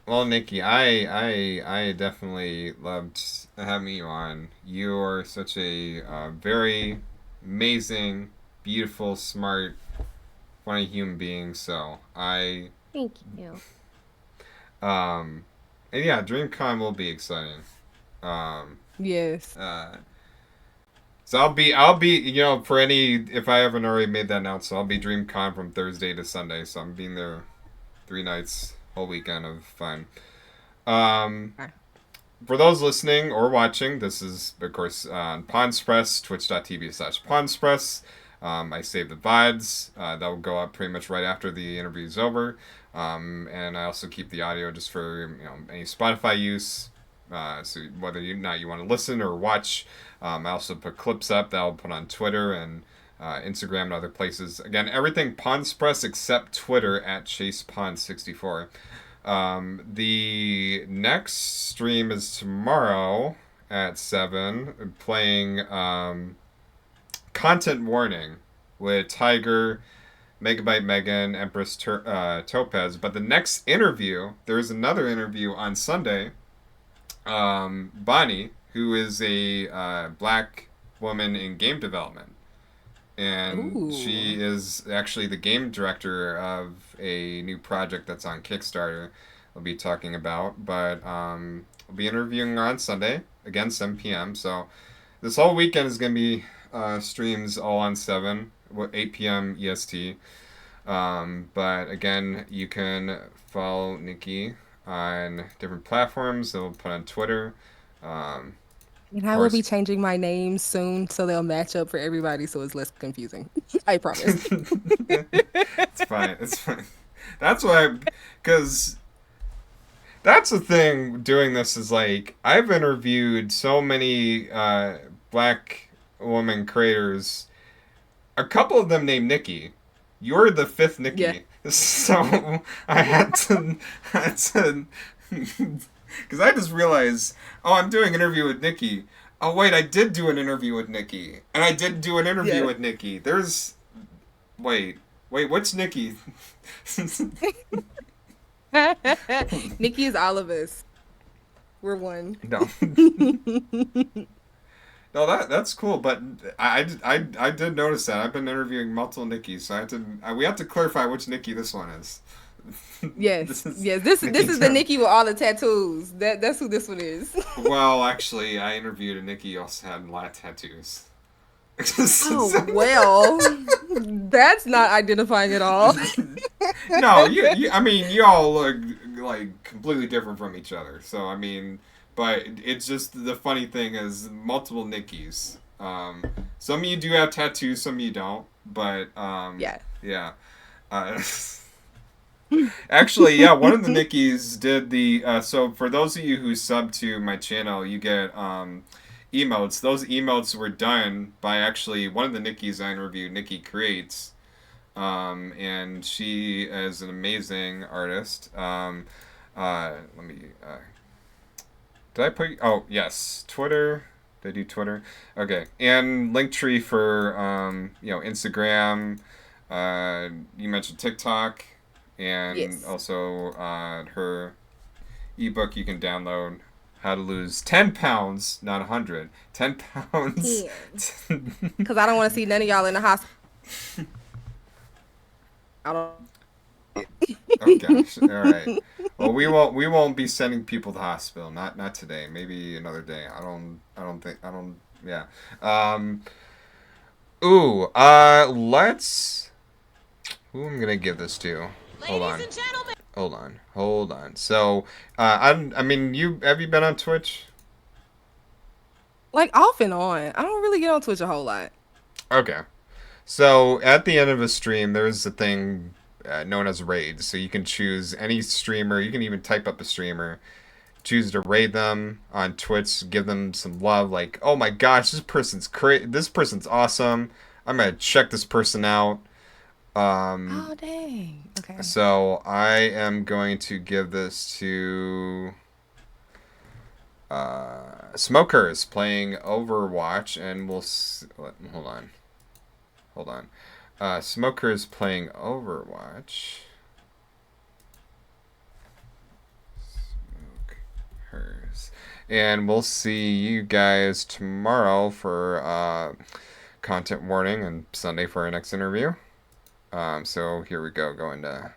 Well, Nikki, I definitely loved having you on. You are such a very amazing, beautiful, smart, funny human being. So Thank you. um, and yeah, DreamCon will be exciting. Um, yes. uh, so I'll be, for any if I haven't already made that announcement, I'll be DreamCon from Thursday to Sunday. So I'm being there 3 nights, whole weekend of fun. Um, Okay. for those listening or watching, this is, of course, on Pawnspress, twitch.tv/Pawnspress. I save the VODs. That will go up pretty much right after the interview is over. And I also keep the audio just for any Spotify use. So whether you want to listen or watch, I also put clips up that I'll put on Twitter and Instagram and other places. Again, everything Pawnspress except Twitter at ChasePawn64. The next stream is tomorrow at 7, playing Content Warning with Tiger, Megabyte Megan, Empress Topaz. But the next interview, there's another interview on Sunday. Bonnie, who is a black woman in game development, and she Ooh. is actually the game director of a new project that's on Kickstarter. I'll be talking about, but I'll be interviewing her on Sunday again, 7 p.m. So this whole weekend is gonna be streams all on 8 p.m. EST. But again, you can follow Nikki on different platforms that we'll put on Twitter. Um, And Of I will be course. changing my name soon so they'll match up for everybody so it's less confusing. I promise. It's fine. It's fine. That's why, because that's the thing. Doing this is like I've interviewed so many black woman creators. A couple of them named Nikki. You're the fifth Yeah. Nikki, so I had to, because I just realized, oh, I'm doing an interview with Nikki. Oh wait, I did do an interview with Nikki, and I did do an interview Yeah. with Nikki. There's, wait, what's Nikki? Nikki is all of us. We're one. No. No, that's cool, but I did notice that. I've been interviewing multiple Nikki's, so we have to clarify which Nikki this one is. Yes. This is Yes. This Nikki this is the Tim. Nikki with all the tattoos. That's who this one is. Well, actually, I interviewed a Nikki who also had a lot of tattoos. Oh, well. That's not identifying at all. No, I mean, you all look like completely different from each other. So I mean, but it's just the funny thing is multiple Nickies. Some of you do have tattoos, some of you don't. But Yeah. yeah. Uh, Actually, yeah, one of the Nickies did the. So for those of you who sub to my channel, you get emotes. Those emotes were done by actually one of the Nickies I interviewed, Nikki Creates. And she is an amazing artist. Let me. Did I put? Oh yes, Twitter. Did I do Twitter? Okay, and Linktree for Instagram. You mentioned TikTok, and Yes. also her ebook you can download. How to lose 10 pounds, not 100. 10 pounds. Because I don't want to see none of y'all in the hospital. I don't. Oh gosh. All right. Well, we won't be sending people to the hospital. Not today. Maybe another day. I don't think. I don't. Yeah. Um. Ooh. Let's. Who am I gonna give this to? Hold on. Hold on. So, I mean, have you been on Twitch? Like off and on. I don't really get on Twitch a whole lot. Okay. So at the end of a stream, there's a thing known as raids. So you can choose any streamer. You can even type up a streamer, choose to raid them on Twitch, give them some love. Like, oh my gosh, this person's awesome. I'm gonna check this person out. Oh, dang. Okay. So I am going to give this to Smokers playing Overwatch, and hold on. Hold on. Smokers playing Overwatch. Smokers. And we'll see you guys tomorrow for content warning and Sunday for our next interview. So here we go. Going to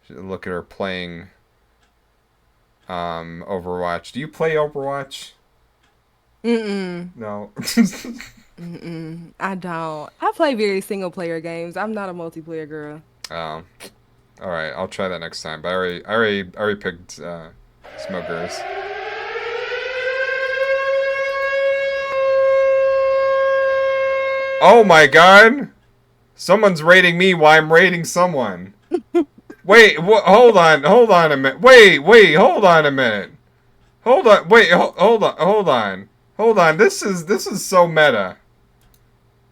look at her playing Overwatch. Do you play Overwatch? Mm-mm. No. Mm-mm. I don't. I play very single player games. I'm not a multiplayer girl. um, all right, I'll try that next time. But I already picked Smokers. Oh my God! Someone's rating me while I'm rating someone. Wait, hold on a minute. Wait, hold on a minute. Hold on, wait, hold on. This is so meta.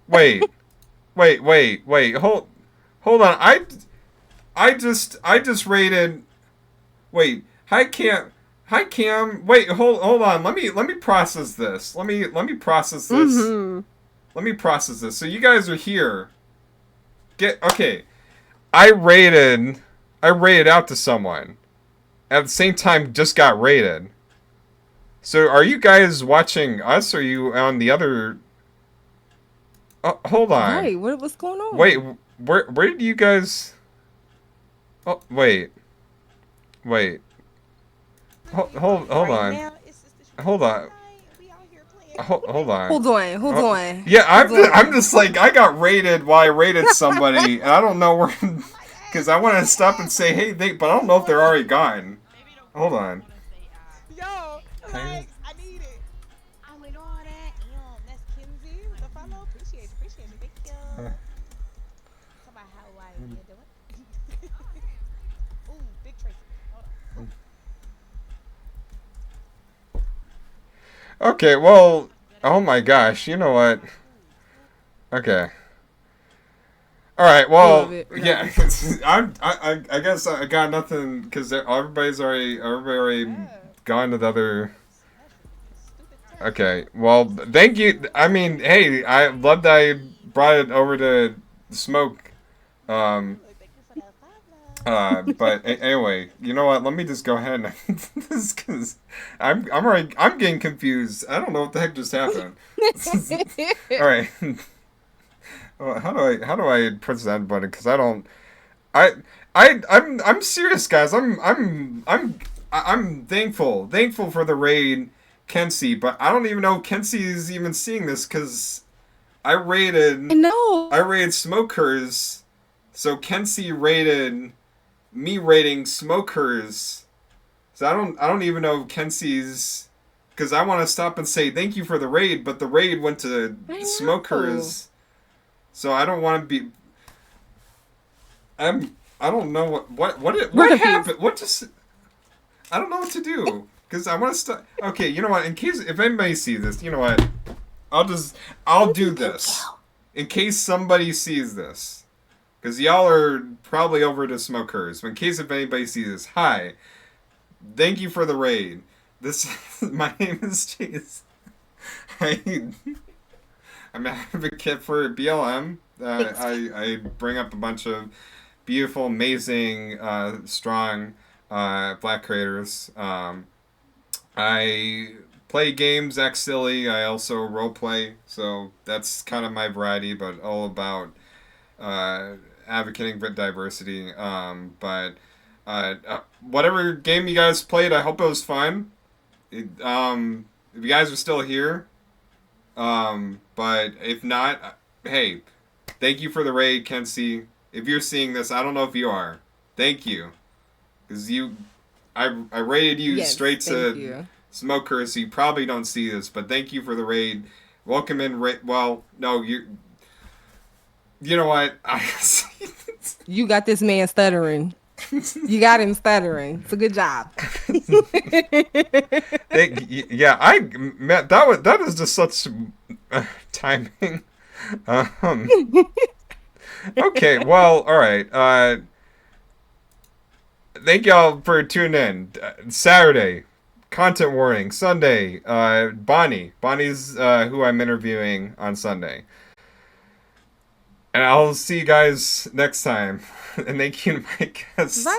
Wait, hold on. I just rated. Wait, hi Cam. Wait, hold on. Let me process this. Let me process this. Mm-hmm. Let me process this. So you guys are here. Okay. I rated out to someone. At the same time, just got rated. So are you guys watching us? Or are you on the other? Oh, hold on. Right. What's going on? Wait, where did you guys? Oh, wait. Hold on. Hold on. Hold on. Hold on. Yeah, Hold on. I'm just like I got rated while I rated somebody, and I don't know where, because I want to stop and say hey, but I don't know if they're already gone. Hold on. Yo, like, Okay, well, oh my gosh, you know what? Okay. All right. I love Well, it. We're gonna yeah. be I guess I got nothing because everybody already gone to the other. Okay. Well, thank you. I mean, hey, I love that I brought it over to smoke. Um. But anyway, you know what? Let me just go ahead and this because I'm getting confused. I don't know what the heck just happened. All right. Well, how do I press that button? Because I don't. I I'm serious, guys. I'm thankful for the raid, Kenzie. But I don't even know if Kenzie is even seeing this because I I rated I know. rated smokers, so Kenzie rated me rating smokers. So I don't even know if Kenzie's because I want to stop and say thank you for the raid, but the raid went to I know. smokers, so I don't want to be. I don't know We're what confused. happened. What just I don't know what to do because I want to start. Okay, you know what? In case if anybody sees this, you know what? I'll do Thank this in case somebody sees this because y'all are probably over to smokers. But in case if anybody sees this, hi, thank you for the raid. This my name is Chase. I, I'm an advocate for BLM. Thanks. I bring up a bunch of beautiful, amazing, strong black creators. I play games, act silly. I also role play, so that's kind of my variety, but all about uh, advocating for diversity. But whatever game you guys played, I hope it was fun. If you guys are still here, but if not, hey, thank you for the raid, Kenzie. If you're seeing this, I don't know if you are. Thank you, because I rated you Yes, straight thank to you. smoker, so you probably don't see this. But thank you for the raid. Welcome in. Well, no, you know what? You got this man stuttering. You got him stuttering. It's a good job. Yeah, man, that is just such timing. Um, okay, well, all right. Thank y'all for tuning in. Saturday, content warning. Sunday, Bonnie's who I'm interviewing on Sunday. And I'll see you guys next time. And thank you to my Bye, guests. guys.